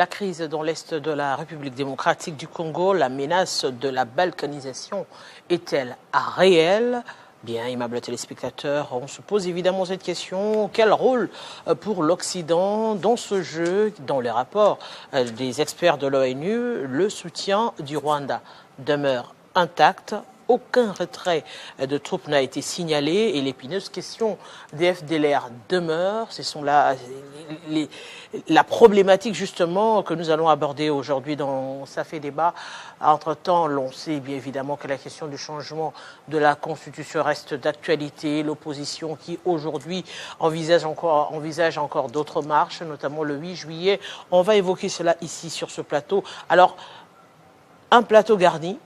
La crise dans l'Est de la République démocratique du Congo, la menace de la balkanisation est-elle réelle? Bien, aimables téléspectateurs, on se pose évidemment cette question. Quel rôle pour l'Occident dans ce jeu? Dans les rapports des experts de l'ONU, le soutien du Rwanda demeure intact. Aucun retrait de troupes n'a été signalé et l'épineuse question des FDLR demeure. Ce sont la problématique justement que nous allons aborder aujourd'hui dans Ça fait débat. Entre-temps, l'on sait bien évidemment que la question du changement de la Constitution reste d'actualité. L'opposition qui aujourd'hui envisage encore d'autres marches, notamment le 8 juillet. On va évoquer cela ici sur ce plateau. Alors, un plateau garni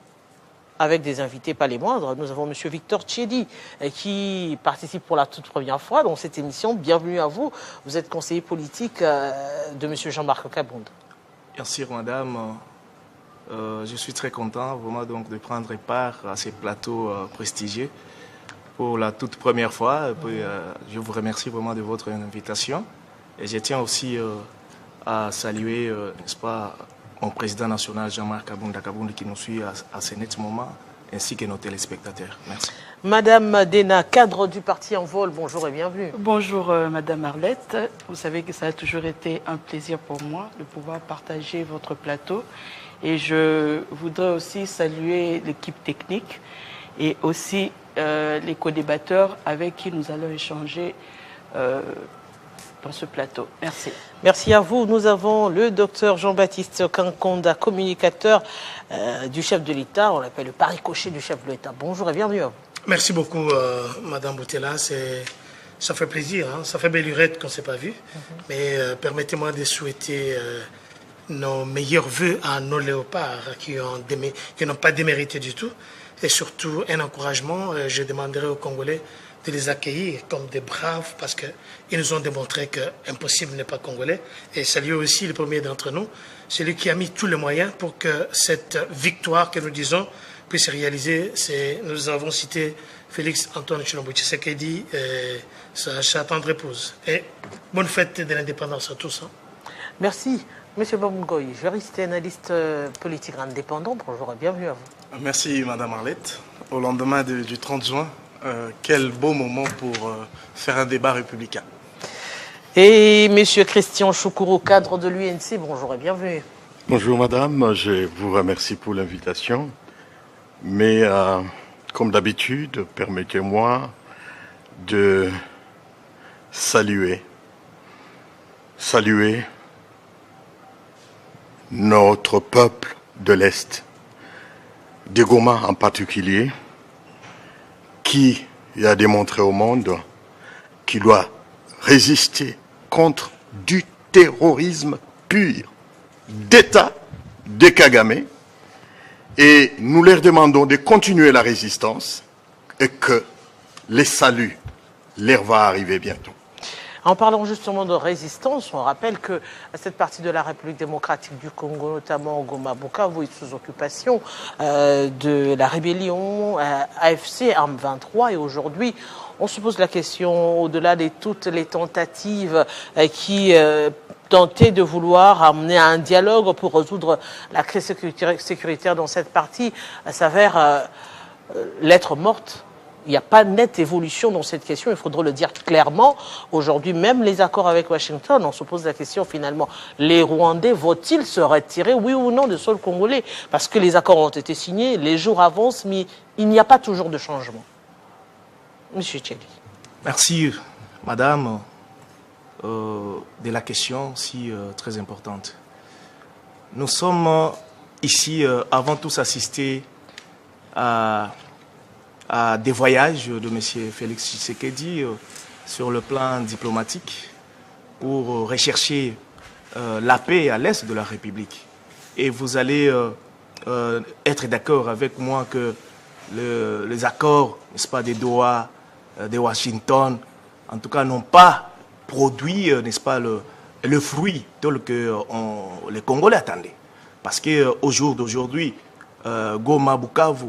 avec des invités pas les moindres. Nous avons M. Victor Tchedi qui participe pour la toute première fois dans cette émission. Bienvenue à vous. Vous êtes conseiller politique de M. Jean-Marc Kabound. Merci, madame. Je suis très content vraiment donc de prendre part à ces plateaux prestigieux pour la toute première fois. Et puis, je vous remercie vraiment de votre invitation. Et je tiens aussi à saluer, n'est-ce pas, mon président national Jean-Marc Kabound qui nous suit à ce net moment, ainsi que nos téléspectateurs. Merci. Madame Dena, cadre du parti En Vol, bonjour et bienvenue. Bonjour Madame Arlette. Vous savez que ça a toujours été un plaisir pour moi de pouvoir partager votre plateau. Et je voudrais aussi saluer l'équipe technique et aussi les co-débatteurs avec qui nous allons échanger dans ce plateau. Merci. Merci à vous. Nous avons le docteur Jean-Baptiste Kankonda, communicateur du chef de l'État. On l'appelle le pari-cocher du chef de l'État. Bonjour et bienvenue à vous. Merci beaucoup, Madame Boutella. Ça fait plaisir. Hein? Ça fait belle lurette qu'on ne s'est pas vu. Mais permettez-moi de souhaiter nos meilleurs voeux à nos léopards qui n'ont pas démérité du tout. Et surtout, un encouragement. Je demanderai aux Congolais de les accueillir comme des braves parce qu'ils nous ont démontré qu'impossible n'est pas congolais. Et saluer aussi le premier d'entre nous, celui qui a mis tous les moyens pour que cette victoire que nous disons puisse se réaliser. Nous avons cité Félix Antoine Tshilombo Tshisekedi et sa tendre épouse. Et bonne fête de l'indépendance à tous. Hein. Merci. Monsieur Bamungoy, juriste et analyste politique indépendant, bonjour et bienvenue à vous. Merci Madame Arlette. Au lendemain du 30 juin, quel beau moment pour faire un débat républicain. Et Monsieur Christian Choukourou, cadre de l'UNC, bonjour et bienvenue. Bonjour Madame, je vous remercie pour l'invitation. Mais comme d'habitude, permettez-moi de saluer notre peuple de l'Est, des Goma en particulier, qui a démontré au monde qu'il doit résister contre du terrorisme pur d'État de Kagame. Et nous leur demandons de continuer la résistance et que les saluts leur va arriver bientôt. En parlant justement de résistance, on rappelle que cette partie de la République démocratique du Congo, notamment au Goma Bukavu, est sous occupation de la rébellion AFC Arme 23. Et aujourd'hui, on se pose la question, au-delà de toutes les tentatives qui tentaient de vouloir amener à un dialogue pour résoudre la crise sécuritaire dans cette partie, s'avère lettre morte. Il n'y a pas nette évolution dans cette question, il faudra le dire clairement. Aujourd'hui, même les accords avec Washington, on se pose la question finalement, les Rwandais vont-ils se retirer, oui ou non, du sol congolais? Parce que les accords ont été signés, les jours avancent, mais il n'y a pas toujours de changement. Monsieur Tcheli. Merci, madame, de la question si très importante. Nous sommes ici avant tous assistés à des voyages de M. Félix Tshisekedi sur le plan diplomatique pour rechercher la paix à l'est de la République. Et vous allez être d'accord avec moi que les accords, n'est-ce pas, des Doha, de Washington, en tout cas, n'ont pas produit, n'est-ce pas, le fruit tel que les Congolais attendaient. Parce qu'au jour d'aujourd'hui, Goma, Bukavu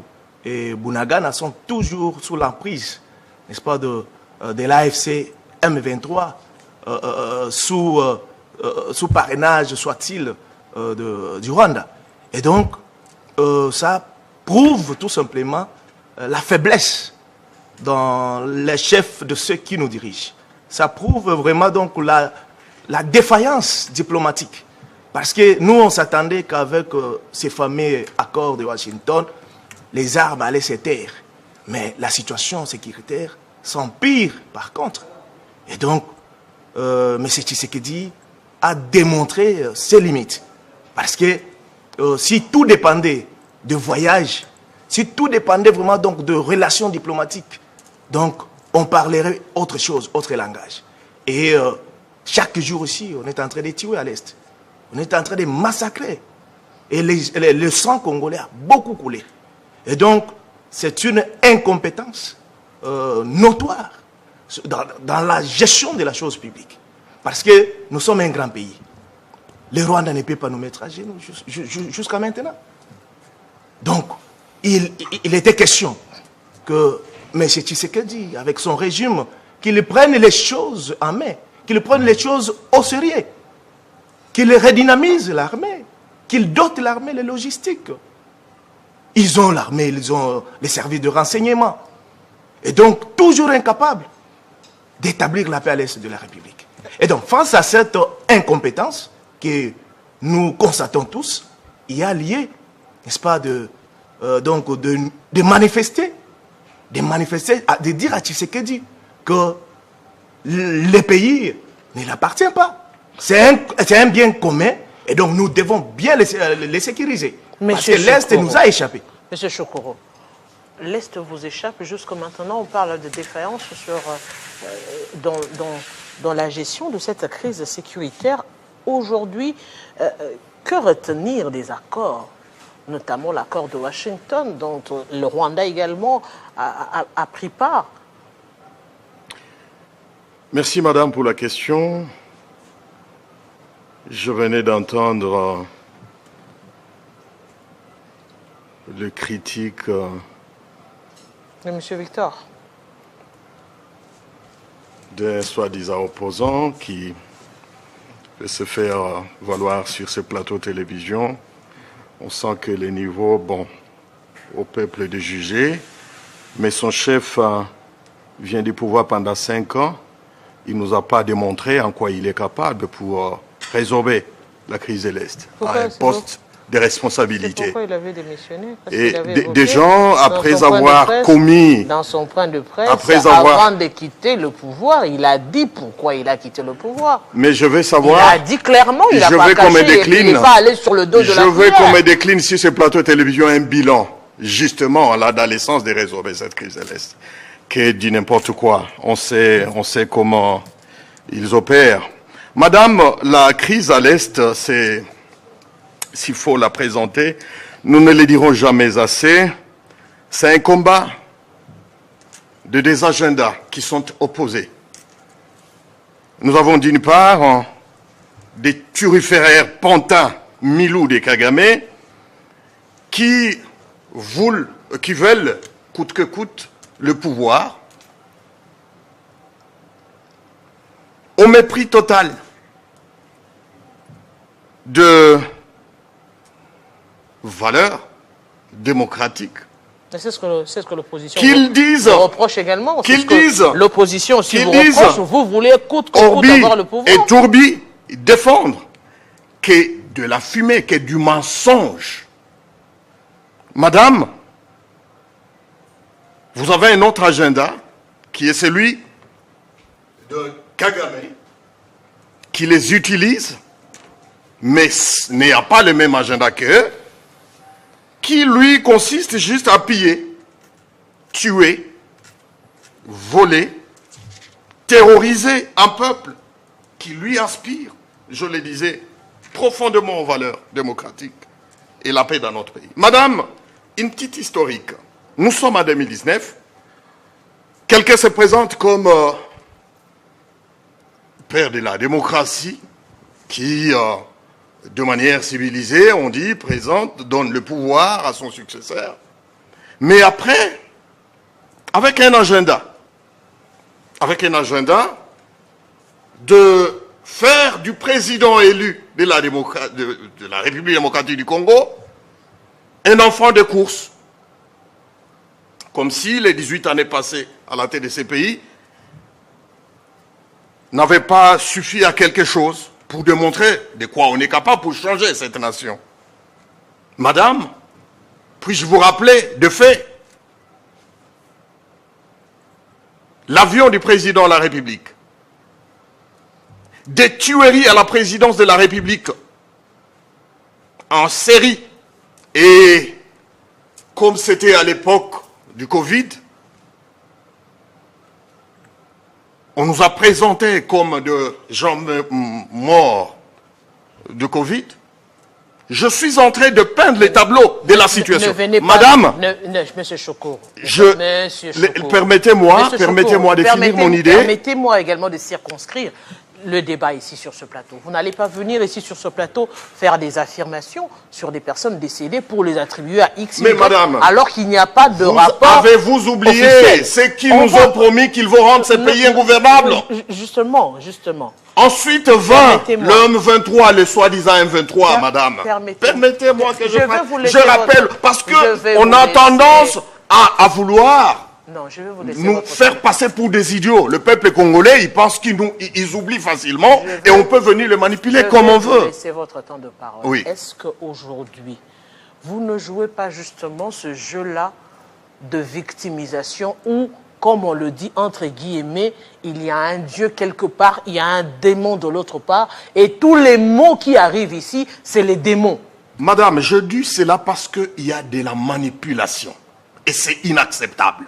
et Bunagana sont toujours sous l'emprise, n'est-ce pas, de l'AFC M23, sous parrainage, soit-il, du Rwanda. Et donc, ça prouve tout simplement la faiblesse dans les chefs de ceux qui nous dirigent. Ça prouve vraiment donc la défaillance diplomatique. Parce que nous, on s'attendait qu'avec ces fameux accords de Washington, les armes allaient se taire. Mais la situation sécuritaire s'empire par contre. Et donc, M. Tshisekedi a démontré ses limites. Parce que si tout dépendait de voyages, si tout dépendait vraiment donc de relations diplomatiques, donc on parlerait autre chose, autre langage. Et chaque jour aussi, on est en train de tuer à l'Est. On est en train de massacrer. Et le sang congolais a beaucoup coulé. Et donc, c'est une incompétence notoire dans la gestion de la chose publique. Parce que nous sommes un grand pays. Le Rwanda ne peut pas nous mettre à genoux jusqu'à maintenant. Donc, il était question que M. Tshisekedi, avec son régime, qu'il prenne les choses en main, qu'il prenne les choses au sérieux, qu'il redynamise l'armée, qu'il dote l'armée les logistiques. Ils ont l'armée, ils ont les services de renseignement. Et donc, toujours incapables d'établir la paix à l'est de la République. Et donc, face à cette incompétence que nous constatons tous, il y a lieu, n'est-ce pas, de manifester, de dire à Tshisekedi que le pays ne l'appartient pas. C'est un bien commun et donc nous devons bien les sécuriser. Parce que l'Est nous a échappé. Monsieur Chokoro, l'Est vous échappe. Jusqu'à maintenant, on parle de défaillance dans la gestion de cette crise sécuritaire. Aujourd'hui, que retenir des accords, notamment l'accord de Washington, dont le Rwanda également a pris part? Merci madame pour la question. Je venais d'entendre le critique de M. Victor des soi-disant opposants qui veut se faire valoir sur ce plateau télévision. On sent que les niveaux, bon, au peuple de juger, mais son chef vient du pouvoir pendant 5 ans. Il ne nous a pas démontré en quoi il est capable pour résorber la crise de l'Est à un poste de responsabilité. Pourquoi il avait démissionné? Parce et avait des gens, après avoir presse, commis... Dans son point de presse, avant de quitter le pouvoir, il a dit pourquoi il a quitté le pouvoir. Mais je veux savoir... Il a dit clairement, il n'a pas caché, il n'est pas allé sur le dos de la Je veux cuillère. qu'on me décline sur ce plateau de télévision un bilan, justement, là, dans l'essence de résorber cette crise de l'Est, qui est du n'importe quoi. On sait comment ils opèrent. Madame, la crise à l'Est, c'est... S'il faut la présenter, nous ne le dirons jamais assez. C'est un combat de des agendas qui sont opposés. Nous avons d'une part des turiféraires pantins, Milou des Kagame, qui veulent coûte que coûte le pouvoir, au mépris total de valeurs démocratiques. C'est ce que l'opposition reproche également. Qu'ils disent. L'opposition aussi vous reproche. Vous voulez coûte que coûte avoir le pouvoir. Et Tourbi défendre que de la fumée, que du mensonge. Madame, vous avez un autre agenda qui est celui de Kagame, qui les utilise, mais n'a pas le même agenda qu'eux, qui lui consiste juste à piller, tuer, voler, terroriser un peuple qui lui aspire, je le disais, profondément aux valeurs démocratiques et la paix dans notre pays. Madame, une petite historique. Nous sommes en 2019. Quelqu'un se présente comme père de la démocratie qui... de manière civilisée, on dit, donne le pouvoir à son successeur. Mais après, avec un agenda de faire du président élu de la République démocratique du Congo un enfant de course. Comme si les 18 années passées à la tête de ces pays n'avaient pas suffi à quelque chose pour démontrer de quoi on est capable pour changer cette nation. Madame, puis-je vous rappeler de fait l'avion du président de la République, des tueries à la présidence de la République en série, et comme c'était à l'époque du Covid, on nous a présenté comme de gens morts de Covid. Je suis en train de peindre les tableaux de la situation. Ne venez pas, Madame, Monsieur Choko, permettez-moi de finir mon idée. Permettez-moi également de circonscrire le débat ici sur ce plateau. Vous n'allez pas venir ici sur ce plateau faire des affirmations sur des personnes décédées pour les attribuer à X, Mais Y, madame, alors qu'il n'y a pas de rapport. Avez-vous oublié officiel. ceux qui nous ont promis qu'ils vont rendre ces pays ingouvernables? Justement. Ensuite, 20, le 23, le soi-disant M23, madame. Permettez-moi que je rappelle, parce qu'on a tendance à vouloir nous faire passer pour des idiots. Le peuple congolais, il pense qu'ils oublient facilement et on peut venir les manipuler comme on veut. C'est votre temps de parole. Oui. Est-ce qu'aujourd'hui, vous ne jouez pas justement ce jeu-là de victimisation où, comme on le dit entre guillemets, il y a un Dieu quelque part, il y a un démon de l'autre part, et tous les mots qui arrivent ici, c'est les démons. Madame, je dis cela parce qu'il y a de la manipulation. Et c'est inacceptable.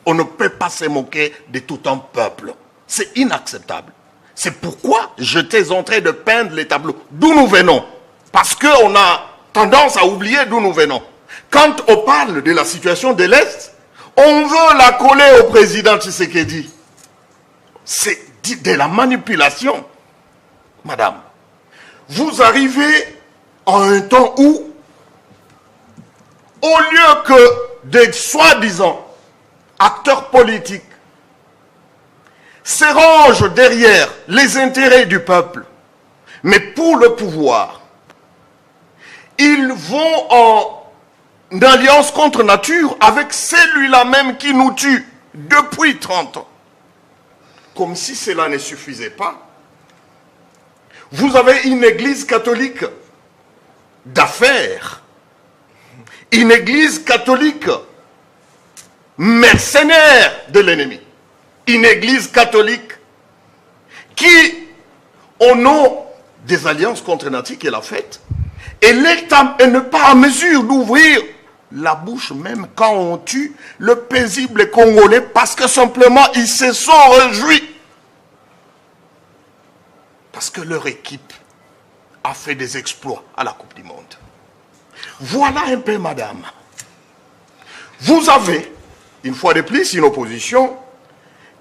On ne peut pas se moquer de tout un peuple. C'est inacceptable. C'est pourquoi j'étais en train de peindre les tableaux. D'où nous venons. Parce qu'on a tendance à oublier d'où nous venons. Quand on parle de la situation de l'Est, on veut la coller au président Tshisekedi. C'est de la manipulation. Madame, vous arrivez en un temps où, au lieu que des soi-disant acteurs politiques se rangent derrière les intérêts du peuple, mais pour le pouvoir, ils vont en alliance contre nature avec celui-là même qui nous tue depuis 30 ans. Comme si cela ne suffisait pas, vous avez une église catholique d'affaires, une église catholique mercenaire de l'ennemi, une église catholique qui, au nom des alliances contre nature qu'elle a faites, elle n'est pas en mesure d'ouvrir la bouche même quand on tue le paisible Congolais parce que simplement ils se sont réjouis. Parce que leur équipe a fait des exploits à la Coupe du Monde. Voilà un peu, madame. Vous avez, une fois de plus, une opposition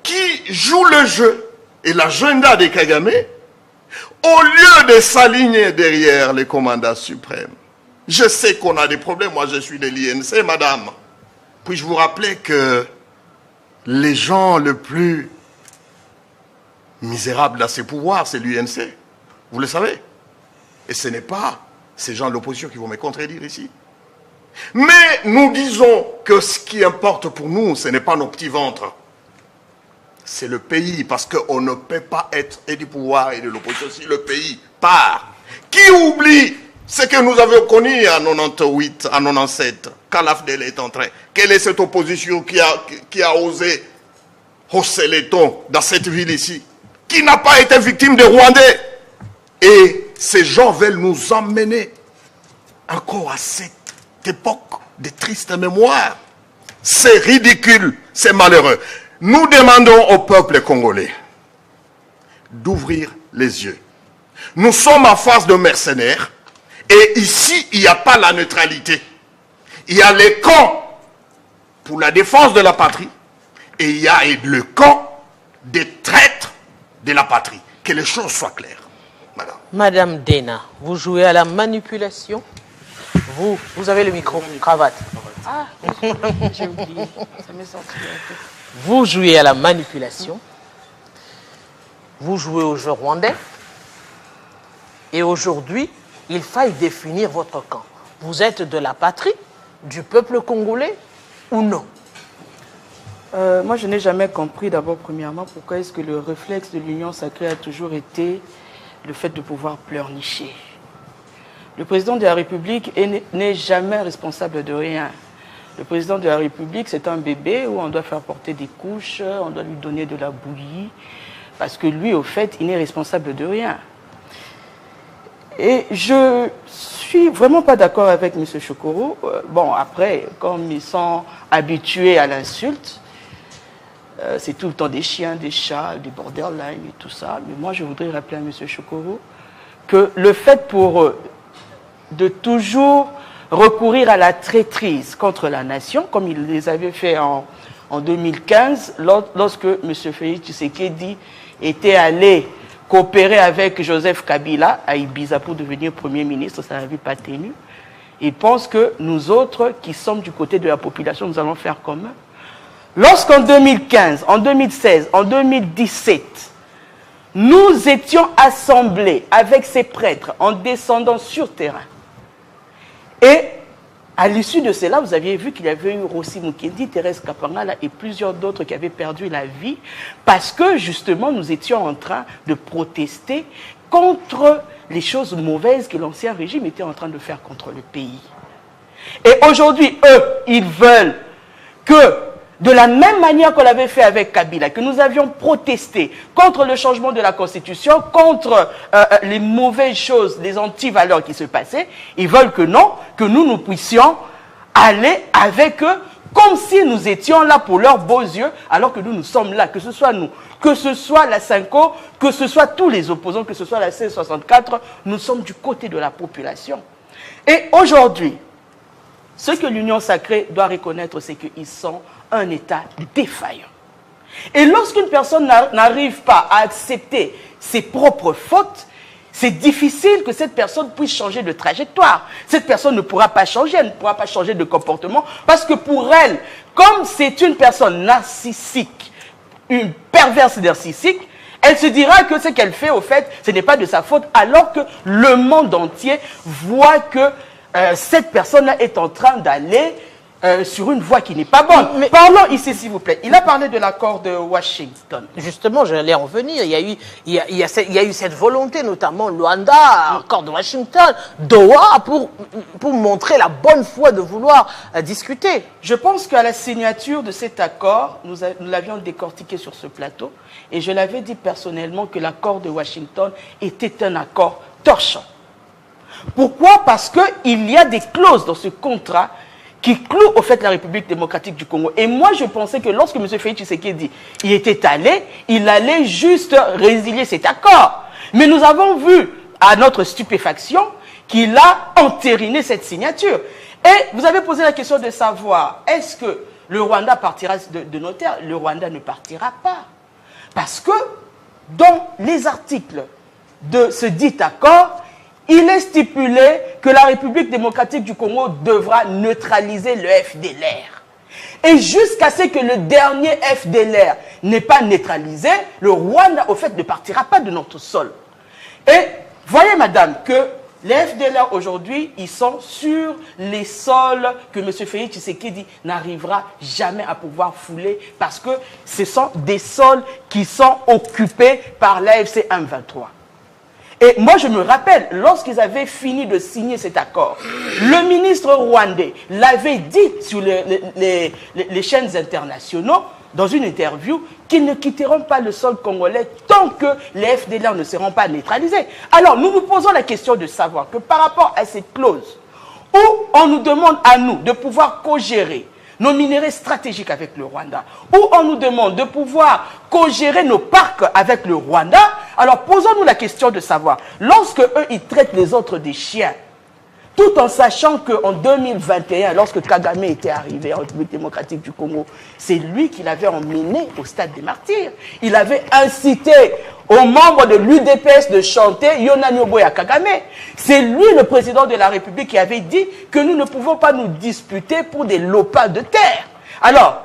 qui joue le jeu et l'agenda des Kagame au lieu de s'aligner derrière les commandants suprêmes. Je sais qu'on a des problèmes. Moi, je suis de l'INC, madame. Puis-je vous rappeler que les gens les plus misérables à ces pouvoirs, c'est l'UNC. Vous le savez. Et ce n'est pas ces gens de l'opposition qui vont me contredire ici. Mais nous disons que ce qui importe pour nous, ce n'est pas nos petits ventres. C'est le pays, parce qu'on ne peut pas être et du pouvoir et de l'opposition si le pays part. Qui oublie ce que nous avions connu en 98, en 97, quand l'AFDEL est entré? Quelle est cette opposition qui a osé hausser les tons dans cette ville ici? Qui n'a pas été victime des Rwandais? Et ces gens veulent nous emmener encore à cette époque de triste mémoire. C'est ridicule, c'est malheureux. Nous demandons au peuple congolais d'ouvrir les yeux. Nous sommes en face de mercenaires et ici, il n'y a pas la neutralité. Il y a les camps pour la défense de la patrie et il y a le camp des traîtres de la patrie. Que les choses soient claires. Madame. Madame Dena, vous jouez à la manipulation. Vous avez le micro, cravate. Ah, j'ai oublié. Ça m'est sorti un peu. Vous jouez à la manipulation. Vous jouez au jeu rwandais. et aujourd'hui, il faille définir votre camp. Vous êtes de la patrie, du peuple congolais ou non? Moi, je n'ai jamais compris, d'abord, premièrement, pourquoi est-ce que le réflexe de l'Union sacrée a toujours été le fait de pouvoir pleurnicher. Le président de la République n'est jamais responsable de rien. Le président de la République, c'est un bébé où on doit faire porter des couches, on doit lui donner de la bouillie, parce que lui, au fait, il n'est responsable de rien. Et je suis vraiment pas d'accord avec M. Chokoro. Bon, après, comme ils sont habitués à l'insulte, c'est tout le temps des chiens, des chats, des borderline et tout ça. Mais moi, je voudrais rappeler à M. Chokoro que le fait pour eux de toujours recourir à la traîtrise contre la nation, comme ils les avaient fait en 2015, lorsque M. Félix Tshisekedi était allé coopérer avec Joseph Kabila à Ibiza pour devenir Premier ministre, ça n'avait pas tenu. Ils pensent que nous autres, qui sommes du côté de la population, nous allons faire comme eux. Lorsqu'en 2015, en 2016, en 2017, nous étions assemblés avec ces prêtres en descendant sur terrain, et à l'issue de cela, vous aviez vu qu'il y avait eu Rossi Mukendi, Thérèse Kapangala et plusieurs d'autres qui avaient perdu la vie parce que justement nous étions en train de protester contre les choses mauvaises que l'ancien régime était en train de faire contre le pays. Et aujourd'hui, eux, ils veulent que, de la même manière qu'on l'avait fait avec Kabila, que nous avions protesté contre le changement de la Constitution, contre les mauvaises choses, les anti-valeurs qui se passaient, ils veulent que non, que nous puissions aller avec eux comme si nous étions là pour leurs beaux yeux, alors que nous sommes là, que ce soit nous, que ce soit la Cinco, que ce soit tous les opposants, que ce soit la C64, nous sommes du côté de la population. Et aujourd'hui, ce que l'Union sacrée doit reconnaître, c'est qu'ils sont un État défaillant. Et lorsqu'une personne n'arrive pas à accepter ses propres fautes, c'est difficile que cette personne puisse changer de trajectoire. Cette personne ne pourra pas changer, elle ne pourra pas changer de comportement, parce que pour elle, comme c'est une personne narcissique, une perverse narcissique, elle se dira que ce qu'elle fait, au fait, ce n'est pas de sa faute, alors que le monde entier voit que cette personne-là est en train d'aller sur une voie qui n'est pas bonne. Mais parlons ici, s'il vous plaît. Il a parlé de l'accord de Washington. Justement, j'allais en venir. Il y a eu cette volonté, notamment Luanda, accord de Washington, Doha, pour montrer la bonne foi de vouloir discuter. Je pense qu'à la signature de cet accord, nous l'avions décortiqué sur ce plateau, et je l'avais dit personnellement que l'accord de Washington était un accord torchant. Pourquoi? Parce qu'il y a des clauses dans ce contrat qui cloue au fait la République démocratique du Congo. Et moi, je pensais que lorsque M. Félix Tshisekedi y était allé, il allait juste résilier cet accord. Mais nous avons vu, à notre stupéfaction, qu'il a entériné cette signature. Et vous avez posé la question de savoir, est-ce que le Rwanda partira de nos terres? Le Rwanda ne partira pas. Parce que dans les articles de ce dit accord, il est stipulé que la République démocratique du Congo devra neutraliser le FDLR. Et jusqu'à ce que le dernier FDLR n'ait pas neutralisé, le Rwanda, au fait, ne partira pas de notre sol. Et voyez, madame, que les FDLR aujourd'hui, ils sont sur les sols que M. Félix Tshisekedi n'arrivera jamais à pouvoir fouler parce que ce sont des sols qui sont occupés par l'AFC M23. Et moi, je me rappelle, lorsqu'ils avaient fini de signer cet accord, le ministre rwandais l'avait dit sur les chaînes internationaux, dans une interview, qu'ils ne quitteront pas le sol congolais tant que les FDLR ne seront pas neutralisés. Alors, nous nous posons la question de savoir que par rapport à cette clause, où on nous demande à nous de pouvoir co-gérer nos minéraux stratégiques avec le Rwanda, où on nous demande de pouvoir co-gérer nos parcs avec le Rwanda, alors posons-nous la question de savoir, lorsque eux, ils traitent les autres des chiens, tout en sachant qu'en 2021, lorsque Kagame était arrivé en République démocratique du Congo, c'est lui qui l'avait emmené au stade des martyrs. Il avait incité aux membres de l'UDPS de chanter Yona Nyoboya Kagame. C'est lui, le président de la République, qui avait dit que nous ne pouvons pas nous disputer pour des lopins de terre. Alors,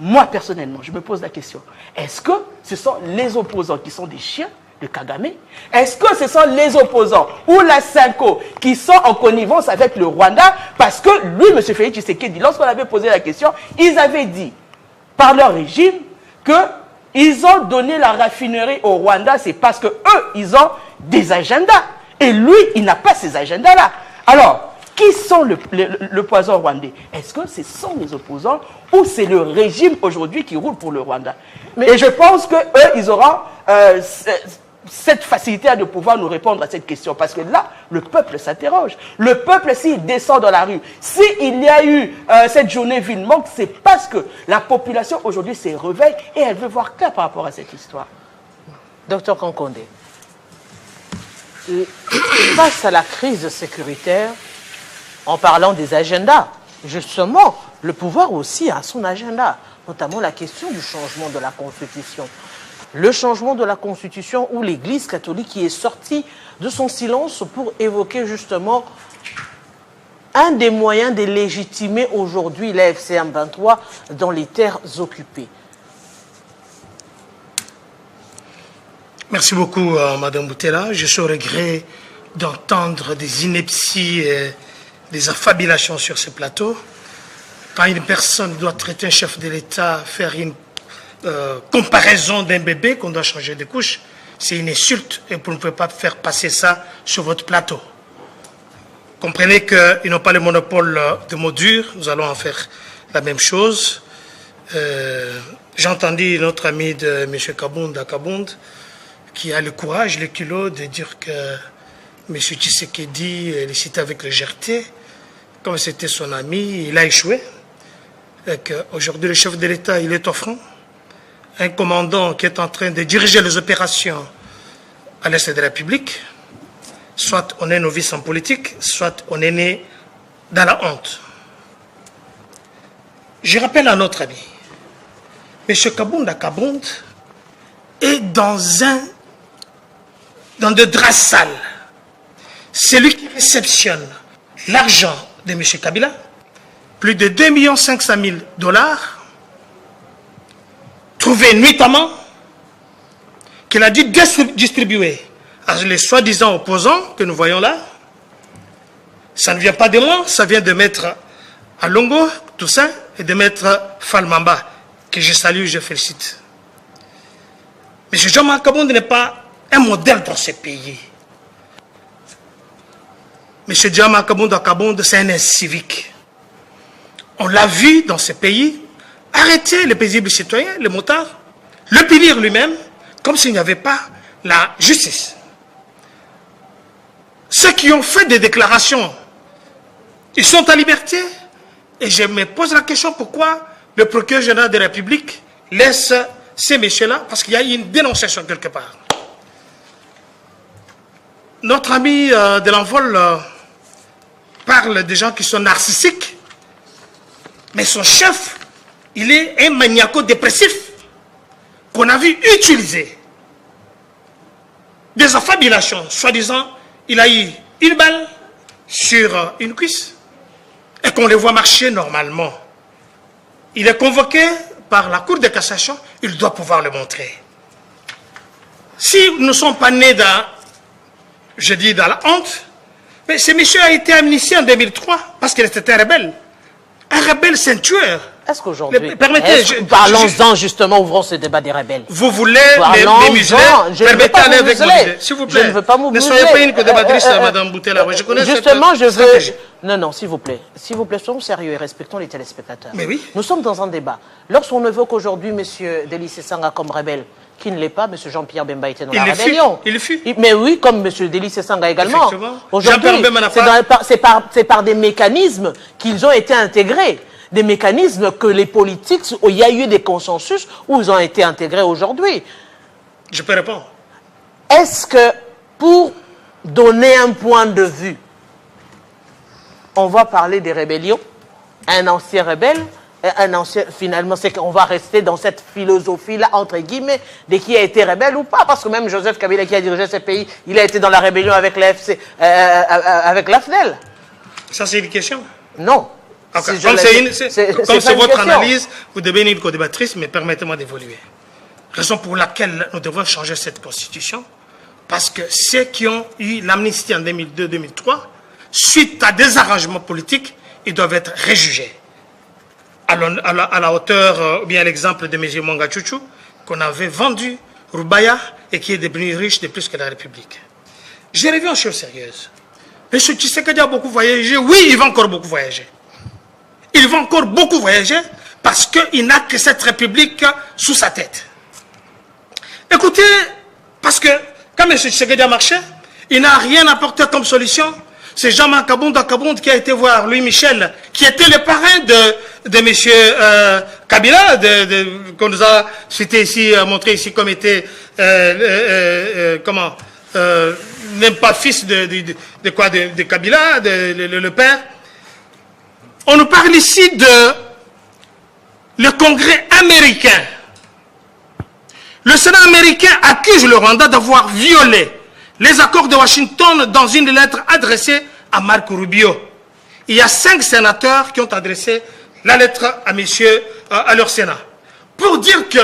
moi, personnellement, je me pose la question, est-ce que ce sont les opposants qui sont des chiens de Kagame? Est-ce que ce sont les opposants ou la Cinco qui sont en connivence avec le Rwanda? Parce que lui, M. Félix Tshisekedi, lorsqu'on avait posé la question, ils avaient dit, par leur régime, qu'ils ont donné la raffinerie au Rwanda, c'est parce que eux, ils ont des agendas. Et lui, il n'a pas ces agendas-là. Alors, qui sont le poison rwandais? Est-ce que ce sont les opposants ou c'est le régime aujourd'hui qui roule pour le Rwanda? Et je pense qu'eux, ils auront cette facilité de pouvoir nous répondre à cette question. Parce que là, le peuple s'interroge. Le peuple, s'il descend dans la rue, s'il y a eu cette journée ville-manque, c'est parce que la population aujourd'hui se réveille et elle veut voir clair par rapport à cette histoire. Docteur Kankonde, face à la crise sécuritaire, en parlant des agendas, justement, le pouvoir aussi a son agenda, notamment la question du changement de la Constitution. Le changement de la Constitution où l'Église catholique qui est sortie de son silence pour évoquer justement un des moyens de légitimer aujourd'hui la FCM23 dans les terres occupées. Merci beaucoup, Madame Boutela. Je suis au regret d'entendre des inepties et des affabulations sur ce plateau. Quand une personne doit traiter un chef de l'État, faire une comparaison d'un bébé qu'on doit changer de couche, c'est une insulte et vous ne pouvez pas faire passer ça sur votre plateau. Comprenez qu'ils n'ont pas le monopole de mots durs, nous allons en faire la même chose. J'ai entendu notre ami de M. Kabund, qui a le courage, le culot de dire que M. Tshisekedi est cité avec légèreté, comme c'était son ami, il a échoué. Aujourd'hui, le chef de l'État, il est au front. Un commandant qui est en train de diriger les opérations à l'Est de la République, soit on est novice en politique, soit on est né dans la honte. Je rappelle à notre ami, M. Kabund est dans de draps sales. C'est lui qui réceptionne l'argent de M. Kabila, plus de 2 500 000 $, trouvé nuitamment, qu'il a dû distribuer à les soi-disant opposants que nous voyons là. Ça ne vient pas de moi, ça vient de Maître Alongo, tout ça, et de Maître Falmamba, que je salue, je félicite. M. Jean-Marc Kabund n'est pas un modèle dans ce pays. M. Jean-Marc Kabund, c'est un incivique. On l'a vu dans ce pays arrêter les paisibles citoyens, les motards, le punir lui-même, comme s'il n'y avait pas la justice. Ceux qui ont fait des déclarations, ils sont en liberté. Et je me pose la question pourquoi le procureur général de la République laisse ces messieurs-là, parce qu'il y a une dénonciation quelque part. Notre ami de l'envol parle des gens qui sont narcissiques, mais son chef, il est un maniaco-dépressif qu'on a vu utiliser des affabulations, soi-disant, il a eu une balle sur une cuisse et qu'on le voit marcher normalement. Il est convoqué par la Cour de cassation, il doit pouvoir le montrer. Si nous ne sommes pas nés dans, je dis dans la honte, mais ce monsieur a été amnistié en 2003 parce qu'il était un rebelle. Un rebelle, c'est un tueur. Est-ce qu'aujourd'hui, parlons-en justement, ouvrons ce débat des rebelles. Vous voulez les museler? Permettez aller avec vos idées. S'il vous plaît. Je ne veux pas vous ne soyez pas une co-débattrice, Madame Boutela. Je connais justement, cette stratégie. Non, s'il vous plaît. S'il vous plaît, soyons sérieux et respectons les téléspectateurs. Mais oui. Nous sommes dans un débat. Lorsqu'on évoque aujourd'hui M. Délice Sanga comme rebelle, qui ne l'est pas, M. Jean-Pierre Bemba était dans la rébellion. Il fut. Mais oui, comme M. Délice Sanga également. Aujourd'hui, c'est par des mécanismes qu'ils ont été intégrés. Des mécanismes que les politiques, où il y a eu des consensus, où ils ont été intégrés aujourd'hui. Je peux répondre. Est-ce que, pour donner un point de vue, on va parler des rébellions, un ancien rebelle, finalement, c'est qu'on va rester dans cette philosophie-là, entre guillemets, de qui a été rebelle ou pas, parce que même Joseph Kabila, qui a dirigé ce pays, il a été dans la rébellion avec l'AFC, avec l'AFNEL. Ça, c'est une question? Non. Okay. Comme c'est votre analyse, vous devenez une co-débattrice, mais permettez-moi d'évoluer. Raison pour laquelle nous devons changer cette constitution, Parce que ceux qui ont eu l'amnistie en 2002-2003, suite à des arrangements politiques, ils doivent être réjugés. À la hauteur, ou bien à l'exemple de M. Mwanga Chuchu, qu'on avait vendu Rubaya et qui est devenu riche de plus que la République. J'ai revu en chose sérieuse. M. Tshisekedi a beaucoup voyagé. Oui, il va encore beaucoup voyager. Il va encore beaucoup voyager parce qu'il n'a que cette République sous sa tête. Écoutez, parce que quand M. Tshisekedi a marché, il n'a rien apporté comme solution. C'est Jean-Marc Kabund qui a été voir Louis Michel, qui était le parrain de M. Kabila, qu'on nous a cité ici, montré ici comme était, même pas fils de Kabila, le père. On nous parle ici de le Congrès américain. Le Sénat américain accuse le Rwanda d'avoir violé les accords de Washington dans une lettre adressée à Marco Rubio. Il y a 5 sénateurs qui ont adressé la lettre à leur Sénat pour dire que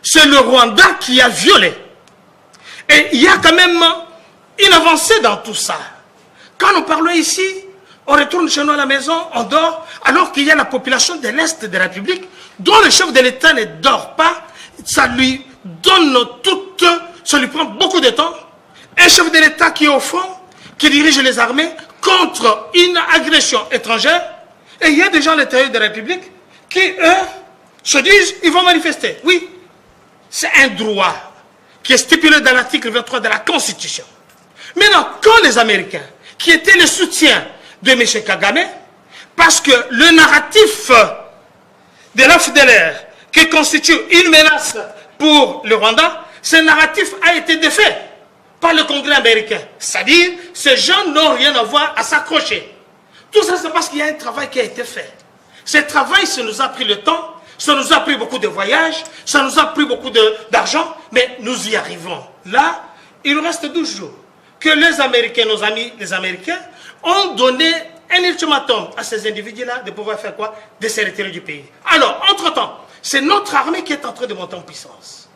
c'est le Rwanda qui a violé. Et il y a quand même une avancée dans tout ça. Quand nous parlons ici, on retourne chez nous à la maison, on dort, alors qu'il y a la population de l'Est de la République dont le chef de l'État ne dort pas. Ça lui donne ça lui prend beaucoup de temps. Un chef de l'État qui est au fond, qui dirige les armées contre une agression étrangère. Et il y a des gens à l'intérieur de la République qui, eux, se disent, ils vont manifester. Oui, c'est un droit qui est stipulé dans l'article 23 de la Constitution. Maintenant, quand les Américains, qui étaient le soutien de M. Kagame, parce que le narratif de l'FDLR, qui constitue une menace pour le Rwanda, ce narratif a été défait par le Congrès américain. C'est-à-dire, ces gens n'ont rien à voir à s'accrocher. Tout ça, c'est parce qu'il y a un travail qui a été fait. Ce travail, ça nous a pris le temps, ça nous a pris beaucoup de voyages, ça nous a pris beaucoup d'argent, mais nous y arrivons. Là, il nous reste 12 jours que les Américains, nos amis les Américains, ont donné un ultimatum à ces individus-là de pouvoir faire quoi? De se retirer du pays. Alors, entre-temps, c'est notre armée qui est en train de monter en puissance.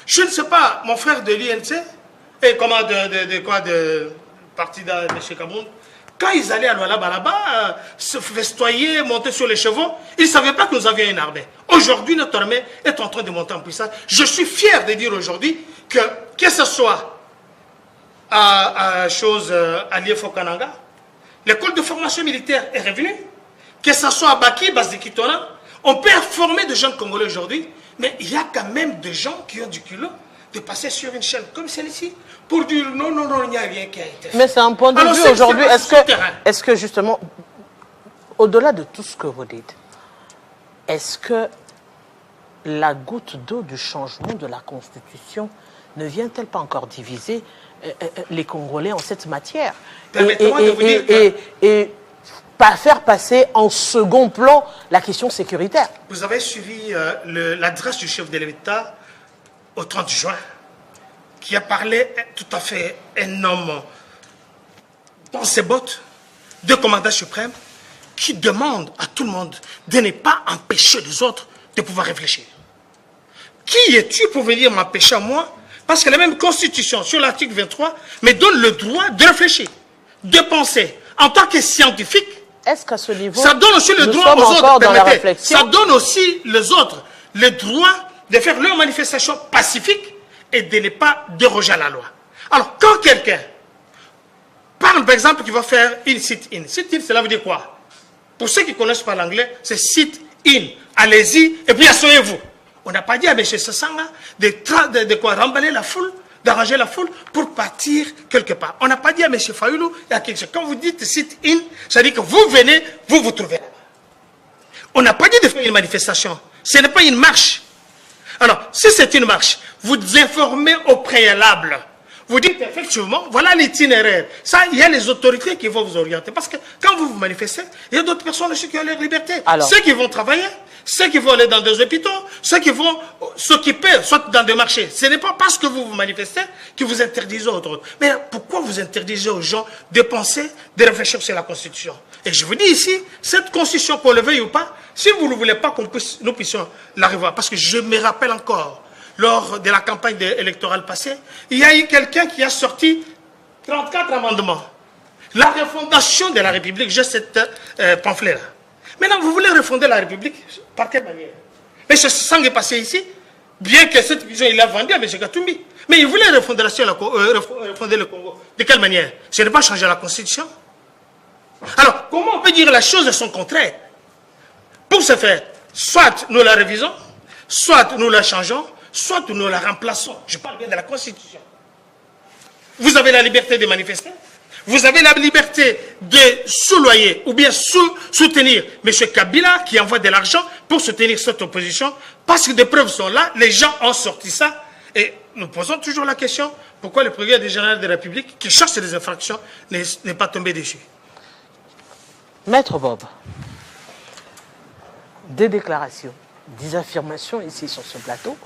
Je ne sais pas, mon frère de l'INC, et comment de parti de M. Kabund, quand ils allaient à Lualaba là-bas, se festoyer, monter sur les chevaux, ils ne savaient pas que nous avions une armée. Aujourd'hui, notre armée est en train de monter en puissance. Je suis fier de dire aujourd'hui que ce soit à Liefo-Kananga, l'école de formation militaire est revenue, que ce soit à Baki, Bazikitona, on peut former de jeunes Congolais aujourd'hui, mais il y a quand même des gens qui ont du culot de passer sur une chaîne comme celle-ci pour dire non, il n'y a rien qui a été fait. Mais c'est un point de vue aujourd'hui. Est-ce que justement, au-delà de tout ce que vous dites, est-ce que la goutte d'eau du changement de la Constitution ne vient-elle pas encore diviser les Congolais en cette matière et pas faire passer en second plan la question sécuritaire? Vous avez suivi l'adresse du chef de l'État au 30 juin, qui a parlé tout à fait un homme dans ses bottes, de commandant suprême, qui demande à tout le monde de ne pas empêcher les autres de pouvoir réfléchir. Qui es-tu pour venir m'empêcher à moi? Parce que la même Constitution, sur l'article 23, me donne le droit de réfléchir, de penser. En tant que scientifique, est-ce qu'à ce niveau, ça donne aussi le droit aux autres, ça donne aussi les autres le droit de faire leur manifestation pacifique et de ne pas déroger à la loi. Alors, quand quelqu'un parle, par exemple, qui va faire une sit-in, sit-in, cela veut dire quoi? Pour ceux qui ne connaissent pas l'anglais, c'est sit-in. Allez-y, et puis asseyez-vous. On n'a pas dit à M. Sassanga de quoi remballer la foule, d'arranger la foule pour partir quelque part. On n'a pas dit à M. Fayoulou et à quelque chose. Quand vous dites sit-in, ça veut dire que vous venez, vous vous trouvez là-bas. On n'a pas dit de faire une manifestation. Ce n'est pas une marche. Alors, si c'est une marche, vous informez au préalable. Vous dites effectivement, voilà l'itinéraire. Ça, il y a les autorités qui vont vous orienter. Parce que quand vous vous manifestez, il y a d'autres personnes aussi qui ont leur liberté. Alors, ceux qui vont travailler, ceux qui vont aller dans des hôpitaux, ceux qui vont s'occuper, soit dans des marchés. Ce n'est pas parce que vous vous manifestez que vous interdisez aux autres. Mais pourquoi vous interdisez aux gens de penser, de réfléchir sur la Constitution? Et je vous dis ici, cette Constitution, qu'on le veuille ou pas, si vous ne voulez pas nous puissions l'arriver, parce que je me rappelle encore lors de la campagne électorale passée, il y a eu quelqu'un qui a sorti 34 amendements. La refondation de la République, j'ai cette pamphlet-là. Maintenant, vous voulez refonder la République par quelle manière? Mais ce sang est passé ici, bien que cette vision, il l'a vendue à M. Katumbi. Mais il voulait refonder le Congo. De quelle manière? Ce n'est pas changer la Constitution. Alors, comment on peut dire la chose de son contraire? Pour ce faire, soit nous la révisons, soit nous la changeons, soit nous la remplaçons. Je parle bien de la Constitution. Vous avez la liberté de manifester, vous avez la liberté de souloyer ou bien soutenir M. Kabila qui envoie de l'argent pour soutenir cette opposition, parce que des preuves sont là, les gens ont sorti ça, et nous posons toujours la question, pourquoi le procureur général de la République, qui cherche des infractions, n'est pas tombé dessus? Maître Bob, des déclarations, des affirmations ici sur ce plateau,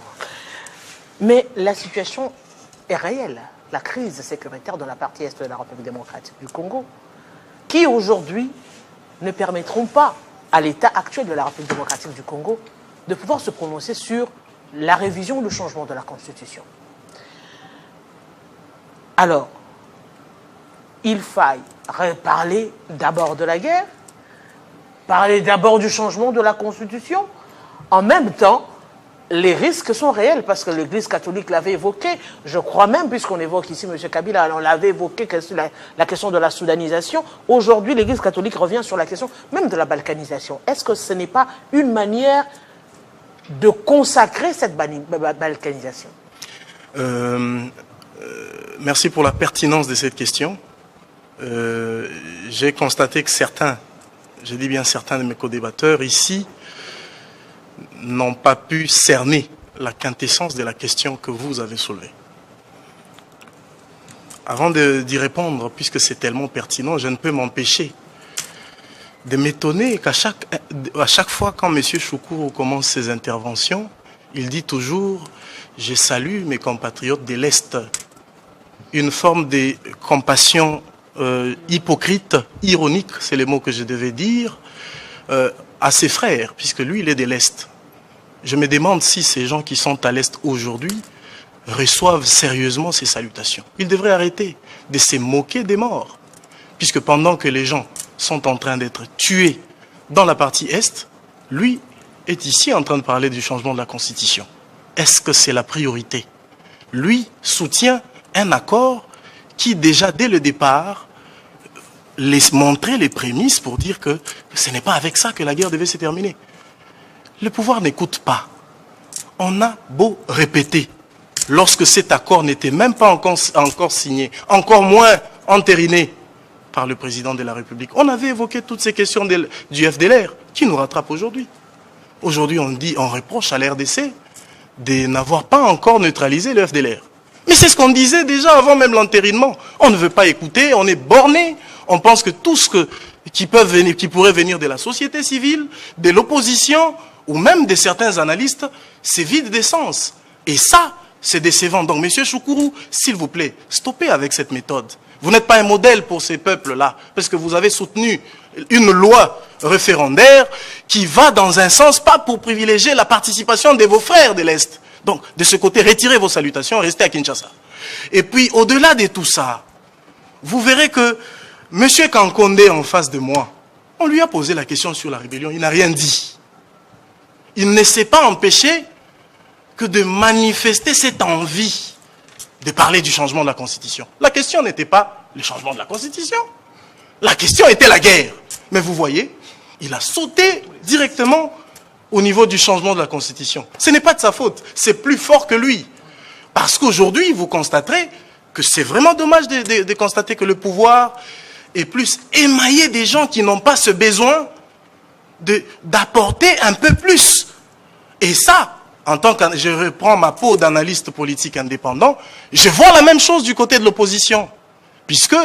mais la situation est réelle. La crise sécuritaire dans la partie est de la République démocratique du Congo, qui aujourd'hui ne permettront pas à l'état actuel de la République démocratique du Congo de pouvoir se prononcer sur la révision ou le changement de la Constitution. Alors, il faille parler d'abord de la guerre, parler d'abord du changement de la Constitution, en même temps, les risques sont réels, parce que l'Église catholique l'avait évoqué, je crois même, puisqu'on évoque ici M. Kabila, on l'avait évoqué, la question de la soudanisation. Aujourd'hui, l'Église catholique revient sur la question même de la balkanisation. Est-ce que ce n'est pas une manière de consacrer cette balkanisation? Merci pour la pertinence de cette question. J'ai constaté que certains, je dis bien certains de mes co-débatteurs ici, n'ont pas pu cerner la quintessence de la question que vous avez soulevée. Avant d'y répondre, puisque c'est tellement pertinent, je ne peux m'empêcher de m'étonner qu'à chaque fois quand M. Choukourou commence ses interventions, il dit toujours « Je salue mes compatriotes de l'Est ». Une forme de compassion hypocrite, ironique, c'est le mot que je devais dire, à ses frères, puisque lui, il est de l'Est. Je me demande si ces gens qui sont à l'Est aujourd'hui reçoivent sérieusement ces salutations. Ils devraient arrêter de se moquer des morts, puisque pendant que les gens sont en train d'être tués dans la partie Est, lui est ici en train de parler du changement de la Constitution. Est-ce que c'est la priorité? Lui soutient un accord qui, déjà dès le départ, montrer les prémices pour dire que ce n'est pas avec ça que la guerre devait se terminer. Le pouvoir n'écoute pas. On a beau répéter, lorsque cet accord n'était même pas encore signé, encore moins entériné par le président de la République, on avait évoqué toutes ces questions du FDLR qui nous rattrape aujourd'hui. Aujourd'hui, on reproche à l'RDC de n'avoir pas encore neutralisé le FDLR. Mais c'est ce qu'on disait déjà avant même l'entérinement. On ne veut pas écouter, on est borné. On pense que tout ce qui pourrait venir de la société civile, de l'opposition, ou même de certains analystes, c'est vide d'essence. Et ça, c'est décevant. Donc, M. Choukourou, s'il vous plaît, stoppez avec cette méthode. Vous n'êtes pas un modèle pour ces peuples-là, parce que vous avez soutenu une loi référendaire qui va dans un sens, pas pour privilégier la participation de vos frères de l'Est. Donc, de ce côté, retirez vos salutations, restez à Kinshasa. Et puis, au-delà de tout ça, vous verrez que M. Kankonde, en face de moi, on lui a posé la question sur la rébellion, il n'a rien dit. Il ne s'est pas empêché que de manifester cette envie de parler du changement de la Constitution. La question n'était pas le changement de la Constitution. La question était la guerre. Mais vous voyez, il a sauté directement au niveau du changement de la Constitution. Ce n'est pas de sa faute, c'est plus fort que lui. Parce qu'aujourd'hui, vous constaterez que c'est vraiment dommage de constater que le pouvoir est plus émaillé des gens qui n'ont pas ce besoin d'apporter un peu plus. Et ça, en tant que je reprends ma peau d'analyste politique indépendant, je vois la même chose du côté de l'opposition. Puisque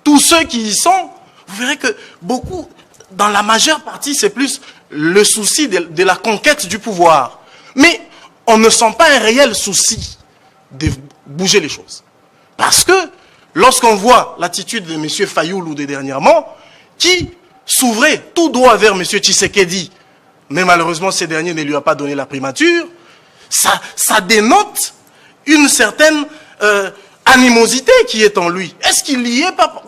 tous ceux qui y sont, vous verrez que beaucoup, dans la majeure partie, c'est plus le souci de la conquête du pouvoir. Mais on ne sent pas un réel souci de bouger les choses. Parce que lorsqu'on voit l'attitude de M. Fayoulou de dernièrement, qui s'ouvrait tout droit vers M. Tshisekedi, mais malheureusement, ces derniers ne lui a pas donné la primature, ça dénote une certaine animosité qui est en lui. Est-ce qu'il y est pas?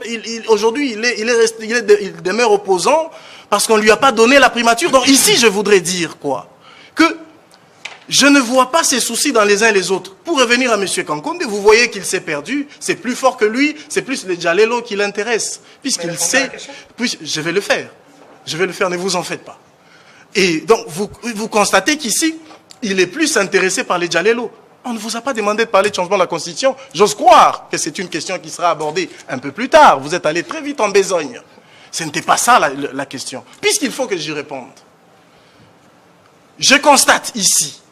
Aujourd'hui, il demeure opposant parce qu'on ne lui a pas donné la primature. Donc ici, je voudrais dire quoi? Que je ne vois pas ses soucis dans les uns et les autres. Pour revenir à M. Kankoundé, vous voyez qu'il s'est perdu. C'est plus fort que lui. C'est plus les Djalelo qui l'intéressent. Puisqu'il sait... Je vais le faire. Je vais le faire, ne vous en faites pas. Et donc, vous constatez qu'ici, il est plus intéressé par les Djalelo. On ne vous a pas demandé de parler de changement de la Constitution. J'ose croire que c'est une question qui sera abordée un peu plus tard. Vous êtes allé très vite en besogne. Ce n'était pas ça la question. Puisqu'il faut que j'y réponde. Je constate ici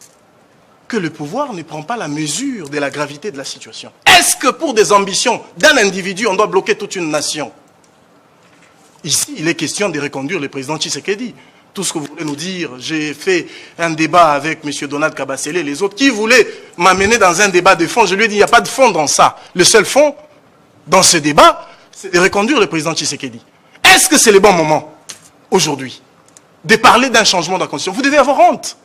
que le pouvoir ne prend pas la mesure de la gravité de la situation. Est-ce que pour des ambitions d'un individu, on doit bloquer toute une nation? Ici, il est question de reconduire le président Tshisekedi. Tout ce que vous voulez nous dire, j'ai fait un débat avec M. Donald Kabasele et les autres qui voulaient m'amener dans un débat de fond. Je lui ai dit, il n'y a pas de fond dans ça. Le seul fond dans ce débat, c'est de reconduire le président Tshisekedi. Est-ce que c'est le bon moment, aujourd'hui, de parler d'un changement de la Constitution? Vous devez avoir honte.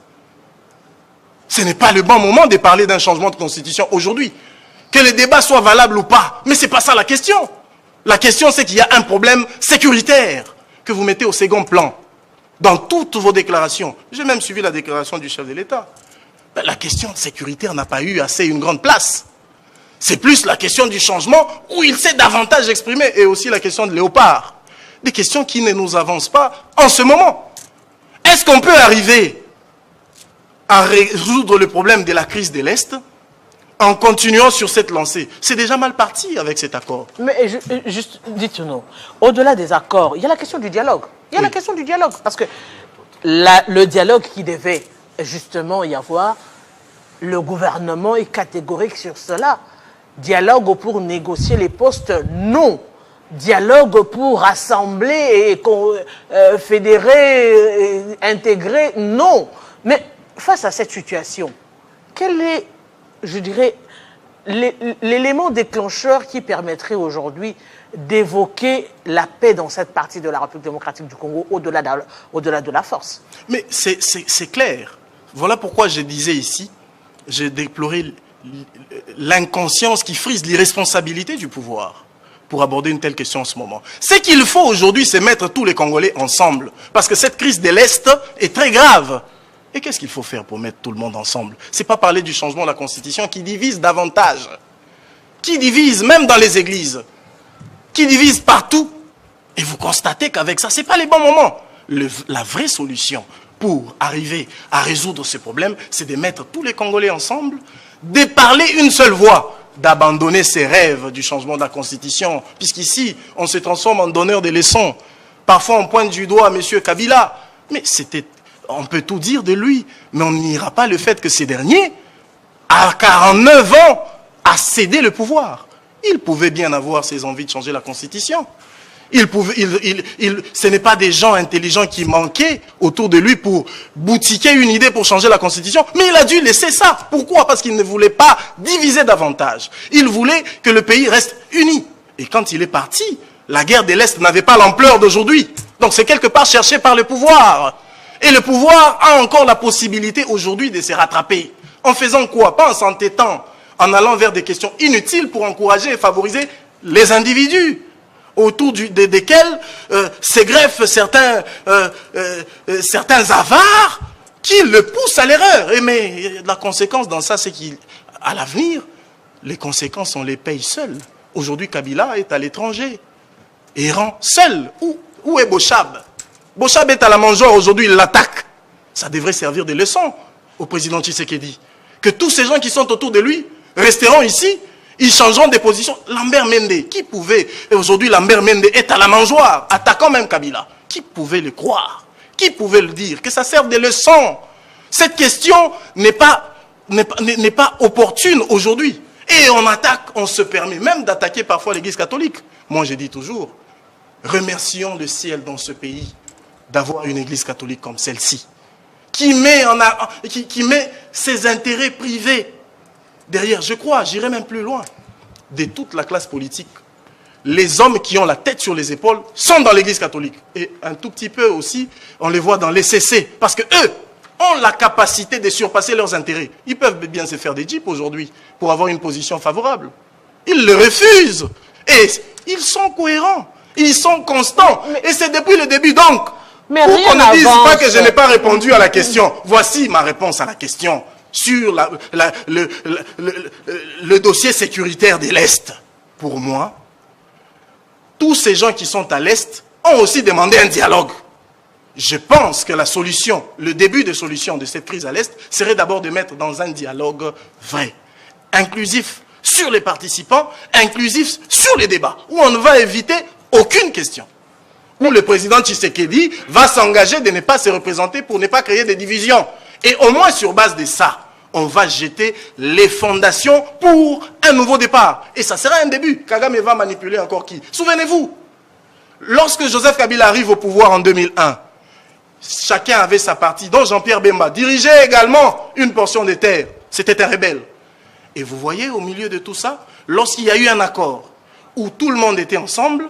Ce n'est pas le bon moment de parler d'un changement de Constitution aujourd'hui. Que le débat soit valable ou pas. Mais ce n'est pas ça la question. La question, c'est qu'il y a un problème sécuritaire que vous mettez au second plan. Dans toutes vos déclarations. J'ai même suivi la déclaration du chef de l'État. La question sécuritaire n'a pas eu assez une grande place. C'est plus la question du changement où il s'est davantage exprimé. Et aussi la question de Léopard. Des questions qui ne nous avancent pas en ce moment. Est-ce qu'on peut arriver à résoudre le problème de la crise de l'Est en continuant sur cette lancée? C'est déjà mal parti avec cet accord. Mais juste, dites-nous, au-delà des accords, il y a la question du dialogue. Il y a la question du dialogue. Parce que le dialogue qui devait justement y avoir, le gouvernement est catégorique sur cela. Dialogue pour négocier les postes, non. Dialogue pour rassembler et fédérer, intégrer, non. Mais face à cette situation, quel est, je dirais, l'élément déclencheur qui permettrait aujourd'hui d'évoquer la paix dans cette partie de la République démocratique du Congo au-delà de la force? Mais c'est clair. Voilà pourquoi je disais ici, j'ai déploré l'inconscience qui frise l'irresponsabilité du pouvoir pour aborder une telle question en ce moment. Ce qu'il faut aujourd'hui, c'est mettre tous les Congolais ensemble. Parce que cette crise de l'Est est très grave. Et qu'est-ce qu'il faut faire pour mettre tout le monde ensemble? Ce n'est pas parler du changement de la Constitution qui divise davantage. Qui divise même dans les églises. Qui divise partout. Et vous constatez qu'avec ça, ce n'est pas les bons moments. La vraie solution pour arriver à résoudre ce problème, c'est de mettre tous les Congolais ensemble, de parler une seule voix, d'abandonner ces rêves du changement de la Constitution. Puisqu'ici, on se transforme en donneur de leçons. Parfois, on pointe du doigt à M. Kabila. Mais c'était... On peut tout dire de lui, mais on n'ira pas le fait que ces derniers, à 49 ans, a cédé le pouvoir. Il pouvait bien avoir ses envies de changer la Constitution. Ce n'est pas des gens intelligents qui manquaient autour de lui pour boutiquer une idée pour changer la Constitution, mais il a dû laisser ça. Pourquoi? Parce qu'il ne voulait pas diviser davantage. Il voulait que le pays reste uni. Et quand il est parti, la guerre de l'Est n'avait pas l'ampleur d'aujourd'hui. Donc c'est quelque part cherché par le pouvoir. Et le pouvoir a encore la possibilité aujourd'hui de se rattraper. En faisant quoi? Pas en s'entêtant, en allant vers des questions inutiles pour encourager et favoriser les individus autour desquels se greffent certains avares qui le poussent à l'erreur. Mais la conséquence dans ça, c'est qu'à l'avenir, les conséquences, on les paye seuls. Aujourd'hui, Kabila est à l'étranger, errant seul. Où est Bochab? Bochab est à la mangeoire, aujourd'hui il l'attaque. Ça devrait servir de leçon au président Tshisekedi. Que tous ces gens qui sont autour de lui resteront ici, ils changeront de position. Lambert Mende, qui pouvait, et aujourd'hui Lambert Mende est à la mangeoire, attaquant même Kabila. Qui pouvait le croire? Qui pouvait le dire? Que ça serve de leçon. Cette question n'est pas opportune aujourd'hui. Et on attaque, on se permet même d'attaquer parfois l'église catholique. Moi je dis toujours, remercions le ciel dans ce pays d'avoir une église catholique comme celle-ci, qui met ses intérêts privés derrière. Je crois, j'irai même plus loin, de toute la classe politique. Les hommes qui ont la tête sur les épaules sont dans l'église catholique. Et un tout petit peu aussi, on les voit dans les CC. Parce que eux, ont la capacité de surpasser leurs intérêts. Ils peuvent bien se faire des jeeps aujourd'hui pour avoir une position favorable. Ils le refusent. Et ils sont cohérents. Ils sont constants. Et c'est depuis le début. Donc, mais pour qu'on ne dise n'avance. pas que je n'ai pas répondu à la question. Voici ma réponse à la question sur le dossier sécuritaire de l'Est. Pour moi, tous ces gens qui sont à l'Est ont aussi demandé un dialogue. Je pense que la solution, le début de solution de cette crise à l'Est serait d'abord de mettre dans un dialogue vrai, inclusif sur les participants, inclusif sur les débats, où on ne va éviter aucune question. Où le président Tshisekedi va s'engager de ne pas se représenter pour ne pas créer des divisions. Et au moins sur base de ça, on va jeter les fondations pour un nouveau départ. Et ça sera un début. Kagame va manipuler encore qui? Souvenez-vous, lorsque Joseph Kabila arrive au pouvoir en 2001, chacun avait sa partie, dont Jean-Pierre Bemba dirigeait également une portion des terres. C'était un rebelle. Et vous voyez, au milieu de tout ça, lorsqu'il y a eu un accord où tout le monde était ensemble,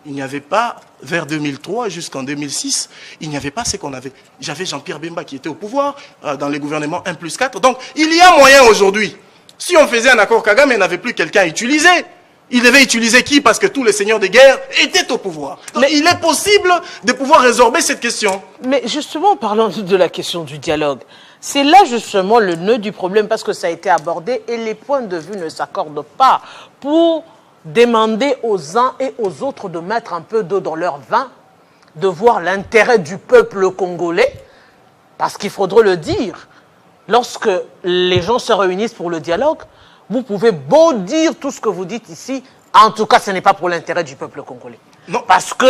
il n'y avait pas, vers 2003 jusqu'en 2006, il n'y avait pas ce qu'on avait. J'avais Jean-Pierre Bemba qui était au pouvoir dans les gouvernements 1+4. Donc, il y a moyen aujourd'hui. Si on faisait un accord, Kagame n'avait plus quelqu'un à utiliser. Il devait utiliser qui? Parce que tous les seigneurs de guerre étaient au pouvoir. Donc, mais il est possible de pouvoir résorber cette question. Mais justement, parlons de la question du dialogue. C'est là justement le nœud du problème parce que ça a été abordé et les points de vue ne s'accordent pas pour demander aux uns et aux autres de mettre un peu d'eau dans leur vin, de voir l'intérêt du peuple congolais, parce qu'il faudrait le dire, lorsque les gens se réunissent pour le dialogue, vous pouvez beau dire tout ce que vous dites ici, en tout cas ce n'est pas pour l'intérêt du peuple congolais. Non. Parce que,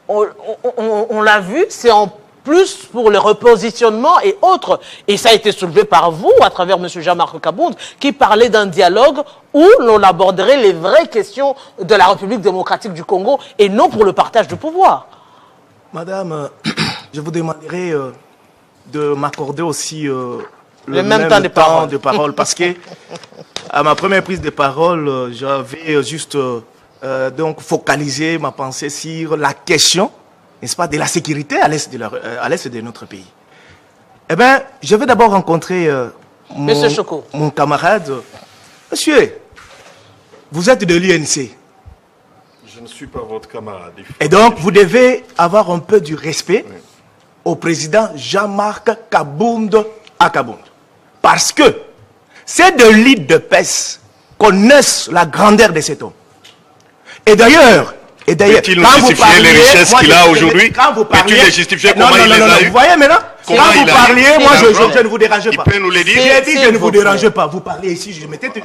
on l'a vu, c'est en plus pour le repositionnement et autres. Et ça a été soulevé par vous, à travers M. Jean-Marc Kabound, qui parlait d'un dialogue où l'on aborderait les vraies questions de la République démocratique du Congo et non pour le partage du pouvoir. Madame, je vous demanderai de m'accorder aussi le même temps de parole parce que à ma première prise de parole, j'avais juste donc focalisé ma pensée sur la question, n'est-ce pas, de la sécurité à l'est de notre pays. Eh bien, je vais d'abord rencontrer mon camarade. Monsieur, vous êtes de l'UNC. Je ne suis pas votre camarade. Et donc, vous devez avoir un peu du respect au président Jean-Marc Kabound à Kabound. Parce que c'est de l'île de PES connaissent la grandeur de cet homme. Et d'ailleurs, peut-il nous justifier les richesses qu'il a aujourd'hui? Peux-tu les justifier comment il les a eues? Vous voyez maintenant, quand vous parliez, moi je ne vous dérange pas. Il peut nous les dire. J'ai dit je ne vous dérange pas. Vous parlez ici, je m'étais tué.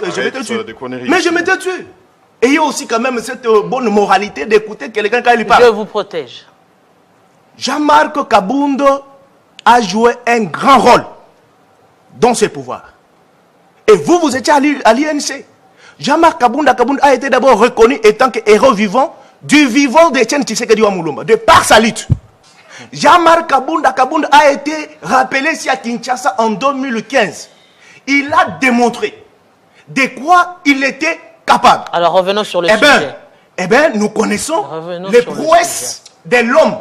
Mais je m'étais tué. Ayez aussi quand même cette bonne moralité d'écouter quelqu'un quand il parle. Je vous protège. Jean-Marc Kabound a joué un grand rôle dans ses pouvoirs. Et vous étiez à l'INC. Jean-Marc Kabound a été d'abord reconnu étant que héros vivant du vivant d'Etienne Tshisekedi Wamulumba, de par sa lutte. Jean-Marc Kabound a été rappelé ici à Kinshasa en 2015. Il a démontré de quoi il était capable. Alors revenons sur le sujet. Eh bien, nous connaissons les prouesses de l'homme.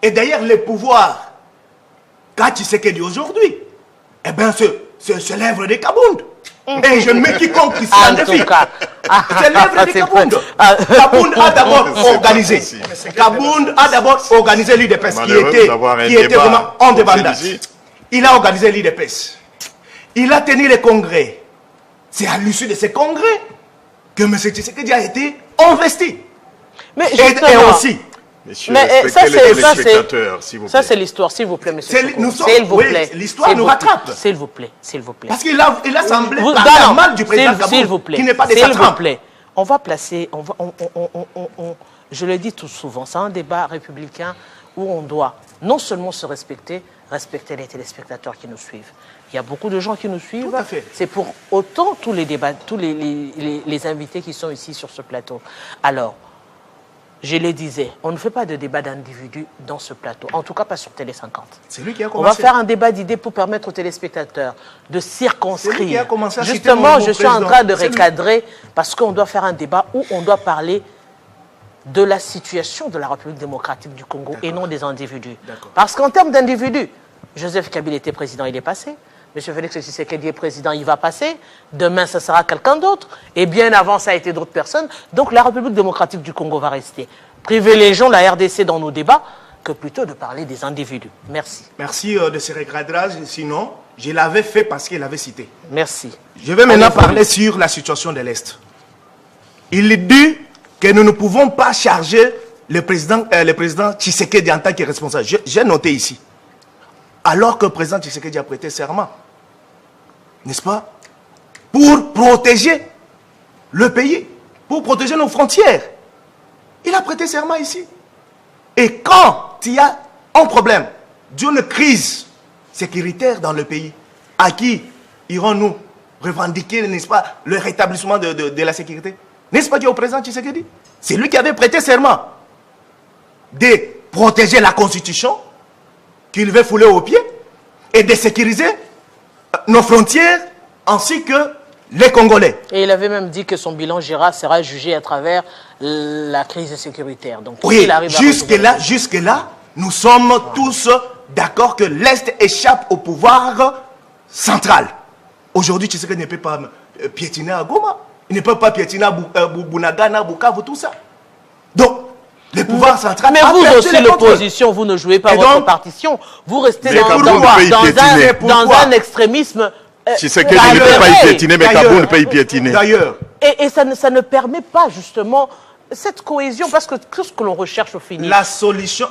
Et d'ailleurs, les pouvoirs qu'a Tshisekedi aujourd'hui, eh bien, c'est l'œuvre de Kabound. Et je mets quiconque ici en défi. C'est l'œuvre de Kabound. Kabound a d'abord organisé. Kabound a d'abord organisé l'IDPS qui était vraiment en débandade. Il a organisé l'IDPS. Il a tenu les congrès. C'est à l'issue de ces congrès que M. Tshisekedi a été investi. Mais et aussi. Messieurs, ça c'est l'histoire, s'il vous plaît, monsieur. S'il vous plaît. L'histoire nous rattrape. S'il vous plaît, s'il vous plaît. Parce qu'il a semblé parler mal du président Kabound, qui n'est pas de sa trempe. S'il vous plaît. On va placer, je le dis tout souvent, c'est un débat républicain où on doit non seulement se respecter les téléspectateurs qui nous suivent. Il y a beaucoup de gens qui nous suivent. Tout à fait. C'est pour autant tous les débats, tous les invités qui sont ici sur ce plateau. Alors, je le disais, on ne fait pas de débat d'individus dans ce plateau, en tout cas pas sur Télé 50. C'est lui qui a commencé. On va faire un débat d'idées pour permettre aux téléspectateurs de circonscrire. C'est lui qui a commencé à Justement, je suis en train de recadrer parce qu'on doit faire un débat où on doit parler de la situation de la République démocratique du Congo et non des individus. Parce qu'en termes d'individus, Joseph Kabila était président, il est passé. M. Félix Tshisekedi est président, il va passer. Demain, ce sera quelqu'un d'autre. Et bien avant, ça a été d'autres personnes. Donc la République démocratique du Congo va rester. Privilégions la RDC dans nos débats que plutôt de parler des individus. Merci. Merci de ce recadrage. Sinon, je l'avais fait parce qu'il avait cité. Merci. Je vais maintenant parler sur la situation de l'Est. Il dit que nous ne pouvons pas charger le président Tshisekedi en tant que responsable. J'ai noté ici. Alors que le président Tshisekedi a prêté serment, n'est-ce pas, pour protéger le pays, pour protéger nos frontières. Il a prêté serment ici. Et quand il y a un problème d'une crise sécuritaire dans le pays, à qui irons-nous revendiquer, n'est-ce pas, le rétablissement de la sécurité? N'est-ce pas qu'il y a au président Tshisekedi? C'est lui qui avait prêté serment de protéger la Constitution, qu'il veut fouler aux pieds, et de sécuriser nos frontières, ainsi que les Congolais. Et il avait même dit que son bilan sera jugé à travers la crise sécuritaire. Donc, oui, jusque-là, nous sommes tous d'accord que l'Est échappe au pouvoir central. Aujourd'hui, Tshisekedi ne peut pas piétiner à Goma. Il ne peut pas piétiner à Bunagana, Bukavu, tout ça. Donc, le pouvoir central... Mais vous aussi, l'opposition, vous ne jouez pas votre partition. Vous restez dans un extrémisme... Tshisekedi ne peut pas y piétiner, mais Kaboul peut y piétiner. D'ailleurs. Et ça ne permet pas, justement, cette cohésion, parce que tout ce que l'on recherche au final... La solution...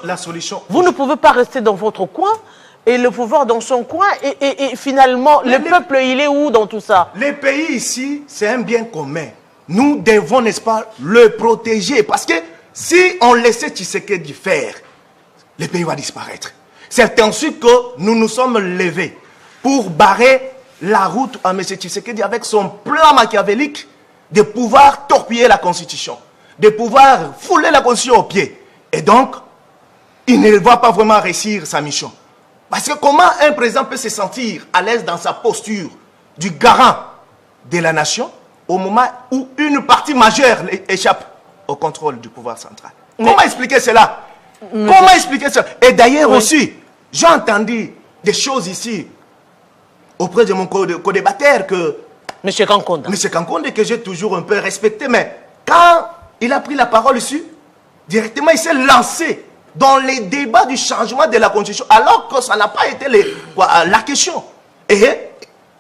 Vous ne pouvez pas rester dans votre coin, et le pouvoir dans son coin, et finalement, le peuple, il est où dans tout ça? Les pays ici, c'est un bien commun. Nous devons, n'est-ce pas, le protéger. Parce que si on laissait Tshisekedi faire, le pays va disparaître. C'est ensuite que nous nous sommes levés pour barrer la route à M. Tshisekedi avec son plan machiavélique de pouvoir torpiller la Constitution, de pouvoir fouler la Constitution aux pieds. Et donc, il ne va pas vraiment réussir sa mission. Parce que comment un président peut se sentir à l'aise dans sa posture du garant de la nation au moment où une partie majeure échappe au contrôle du pouvoir central? Comment expliquer cela? Comment expliquer cela? Et d'ailleurs aussi, j'ai entendu des choses ici auprès de mon co-débatteur que... M. Kankonde. M. Kankonde, que j'ai toujours un peu respecté, mais quand il a pris la parole ici, directement il s'est lancé dans les débats du changement de la Constitution, alors que ça n'a pas été la question. Et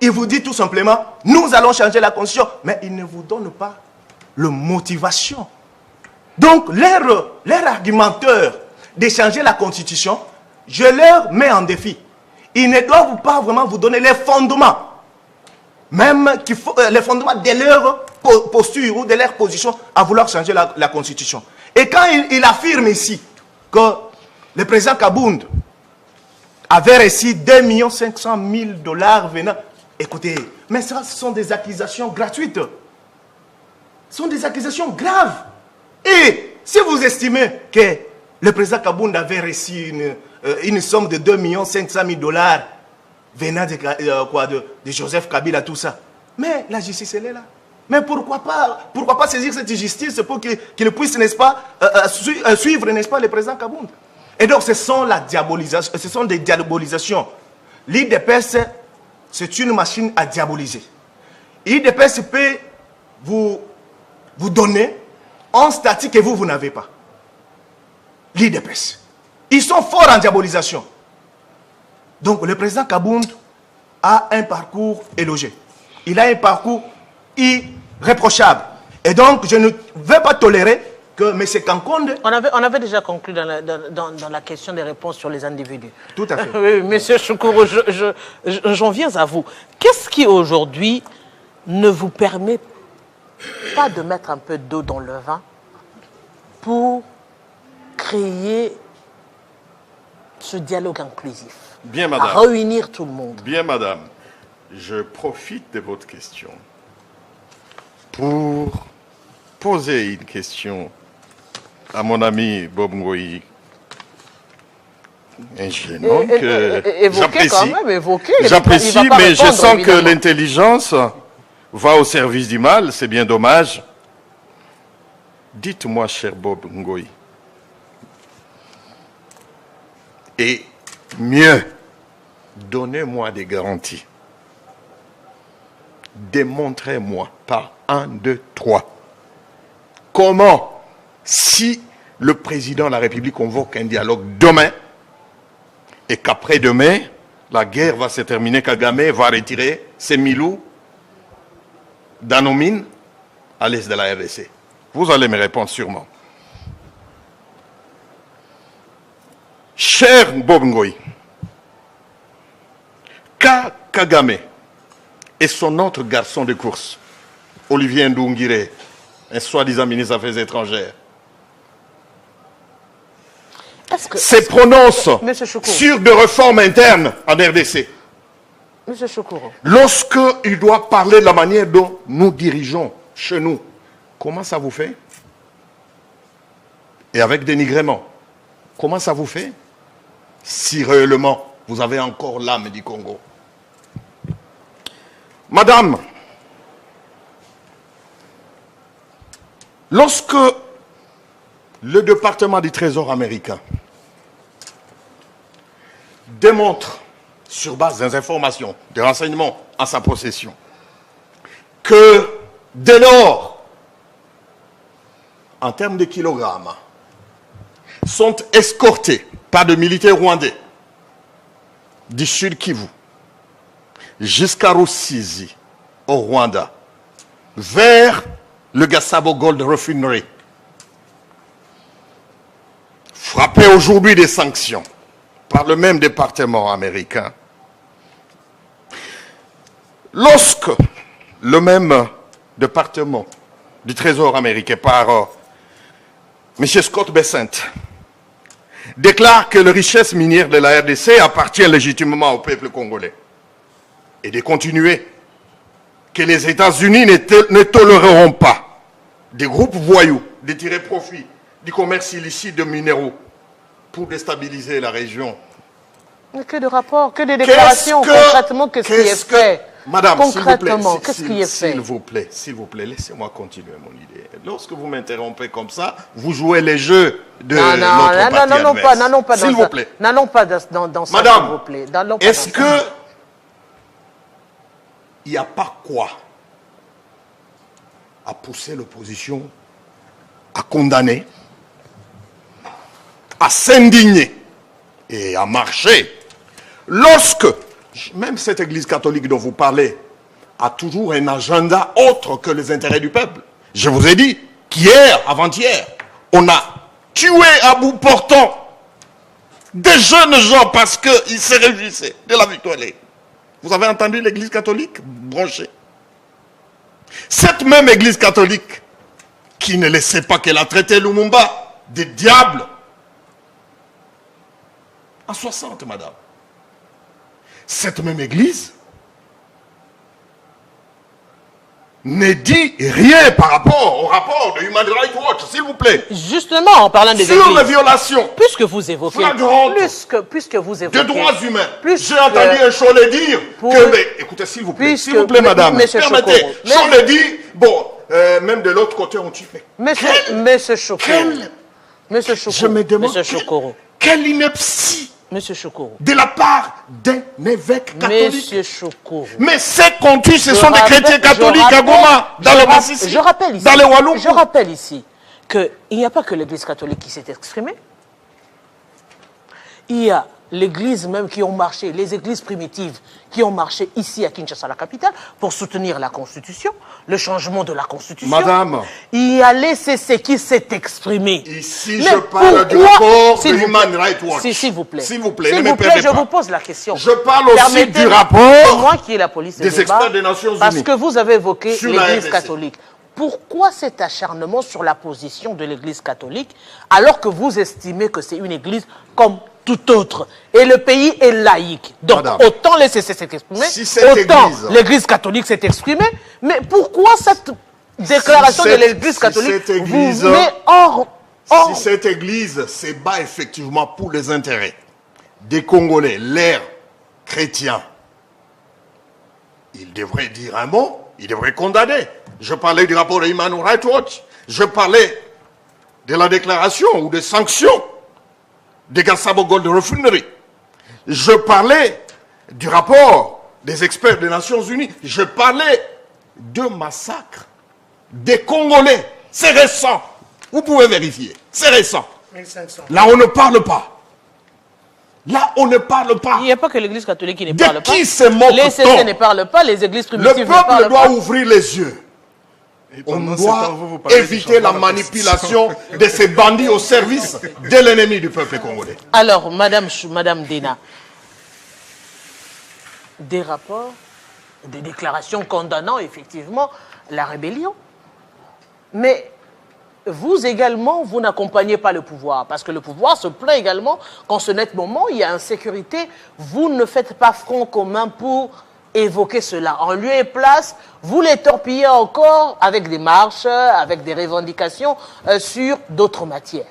il vous dit tout simplement, nous allons changer la Constitution, mais il ne vous donne pas la motivation. Donc, leur argumenteur de changer la Constitution, je leur mets en défi. Ils ne doivent pas vraiment vous donner les fondements, même les fondements de leur posture ou de leur position à vouloir changer la Constitution. Et quand il affirme ici que le président Kabound avait reçu 2 500 000 $ venant... Écoutez, mais ça, ce sont des accusations gratuites. Ce sont des accusations graves. Et si vous estimez que le président Kabound avait reçu une somme de 2 500 000 $ venant de Joseph Kabila, tout ça, mais la justice, elle est là. Mais pourquoi pas saisir cette justice pour qu'il puisse, n'est-ce pas, suivre, n'est-ce pas, le président Kabound? Et donc, ce sont des diabolisations. L'IDPS, c'est une machine à diaboliser. L'IDPS peut vous donner un statut que vous n'avez pas. L'IDPS. Ils sont forts en diabolisation. Donc, le président Kabound a un parcours élogé. Il a un parcours irréprochable. Et donc, je ne vais pas tolérer que M. Kankonde... On avait déjà conclu dans la question des réponses sur les individus. Tout à fait. Oui, M. Choukoro, j'en viens à vous. Qu'est-ce qui, aujourd'hui, ne vous permet pas de mettre un peu d'eau dans le vin pour créer ce dialogue inclusif? Bien, madame. À réunir tout le monde. Bien, madame. Je profite de votre question pour poser une question à mon ami Bob Ngoï, un jeune homme que j'apprécie. J'apprécie, mais je sens que l'intelligence va au service du mal. C'est bien dommage. Dites-moi, cher Bob Ngoï, et mieux, Donnez-moi des garanties. Démontrez-moi par 1, 2, 3. Comment, si le président de la République convoque un dialogue demain, et qu'après-demain, la guerre va se terminer, Kagame va retirer ses milous dans nos mines à l'est de la RDC. Vous allez me répondre sûrement. Cher Bob Ngoï, Kagame et son autre garçon de course, Olivier Ndoungiré, un soi-disant ministre des Affaires étrangères, se prononce sur des réformes internes en RDC. Monsieur Chokoro. Lorsqu'il doit parler de la manière dont nous dirigeons chez nous, comment ça vous fait? Et avec dénigrement, comment ça vous fait? Si réellement vous avez encore l'âme du Congo. Madame, lorsque le département du Trésor américain démontre, sur base des informations, des renseignements en sa possession, que dès lors, en termes de kilogrammes, sont escortés par des militaires rwandais du Sud Kivu jusqu'à Rusizi, au Rwanda, vers le Gasabo Gold Refinery, frappé aujourd'hui des sanctions par le même département américain. Lorsque le même département du Trésor américain par M. Scott Bessent déclare que les richesses minières de la RDC appartiennent légitimement au peuple congolais, et de continuer que les États-Unis ne toléreront pas des groupes voyous de tirer profit du commerce illicite de minéraux pour déstabiliser la région. Mais que de rapports, que de déclarations, concrètement, qu'est-ce qui est fait? Madame, concrètement, qu'est-ce qui est fait? S'il vous plaît, laissez-moi continuer mon idée. Lorsque vous m'interrompez comme ça, vous jouez les jeux de notre parti adverse. N'allons pas s'il vous plaît. N'allons pas dans ça, Madame, s'il vous plaît. Est-ce que il n'y a pas quoi à pousser l'opposition à condamner, à s'indigner et à marcher lorsque même cette église catholique dont vous parlez a toujours un agenda autre que les intérêts du peuple? Je vous ai dit qu'hier, avant-hier, on a tué à bout portant des jeunes gens parce qu'ils se réjouissaient de la victoire. Vous avez entendu l'église catholique branchée? Cette même église catholique qui ne laissait pas qu'elle a traité Lumumba des diables en 60, madame. Cette même église ne dit rien par rapport au rapport de Human Rights Watch, s'il vous plaît. Justement, en parlant des églises. Sur les violations. Puisque vous évoquez. Puisque vous évoquez. De droits humains. J'ai entendu un Cholet dire que. Mais, écoutez, s'il vous plaît, madame. Permettez. Cholet dit, bon, même de l'autre côté, on tue. Monsieur Chokoro. Monsieur Chokoro. Je me demande. Monsieur Chokoro. Quelle ineptie. Monsieur Chokoro. De la part d'un évêque catholique. Monsieur Chokoro. Mais ces contus, ce sont des chrétiens catholiques à Goma, dans le Massissi, dans le Walloum. Je rappelle ici qu'il n'y a pas que l'église catholique qui s'est exprimée. Il y a l'église même qui ont marché, les églises primitives qui ont marché ici à Kinshasa, la capitale, pour soutenir la Constitution, le changement de la Constitution. Madame. Il y a l'ECC qui s'est exprimé. Ici, je parle du rapport de Human Rights Watch. S'il vous plaît. S'il vous plaît, ne me perdez pas. Je vous pose la question. Je parle aussi du rapport moi qui est la police des experts des Nations Unies. Parce que vous avez évoqué l'église catholique. Pourquoi cet acharnement sur la position de l'église catholique alors que vous estimez que c'est une église comme tout autre et le pays est laïque? Donc madame, autant laisser s'exprimer, autant l'église catholique s'est exprimée, mais pourquoi cette déclaration de l'église catholique vous met hors... Si cette église se bat effectivement pour les intérêts des Congolais, leurs chrétiens, il devrait dire un mot, il devrait condamner. Je parlais du rapport de Human Rights Watch, je parlais de la déclaration ou des sanctions de Gasabo Gold Refinery. Je parlais du rapport des experts des Nations Unies. Je parlais de massacre des Congolais. C'est récent. Vous pouvez vérifier. C'est récent. 1500. Là, on ne parle pas. Là, on ne parle pas. Il n'y a pas que l'église catholique qui ne De parle pas. qui se moque-t-on? Les CC ne parlent pas, les églises Le primitives ne parlent peuple doit pas. ouvrir les yeux. Et On pendant ce doit temps, vous parlez du éviter la changement de manipulation de ces bandits au service de l'ennemi du peuple congolais. Alors, Madame Dena, des rapports, des déclarations condamnant effectivement la rébellion. Mais vous également, vous n'accompagnez pas le pouvoir, parce que le pouvoir se plaint également qu'en ce net moment, il y a insécurité. Vous ne faites pas front commun pour évoquer cela. En lieu et place, vous les torpillez encore avec des marches, avec des revendications sur d'autres matières.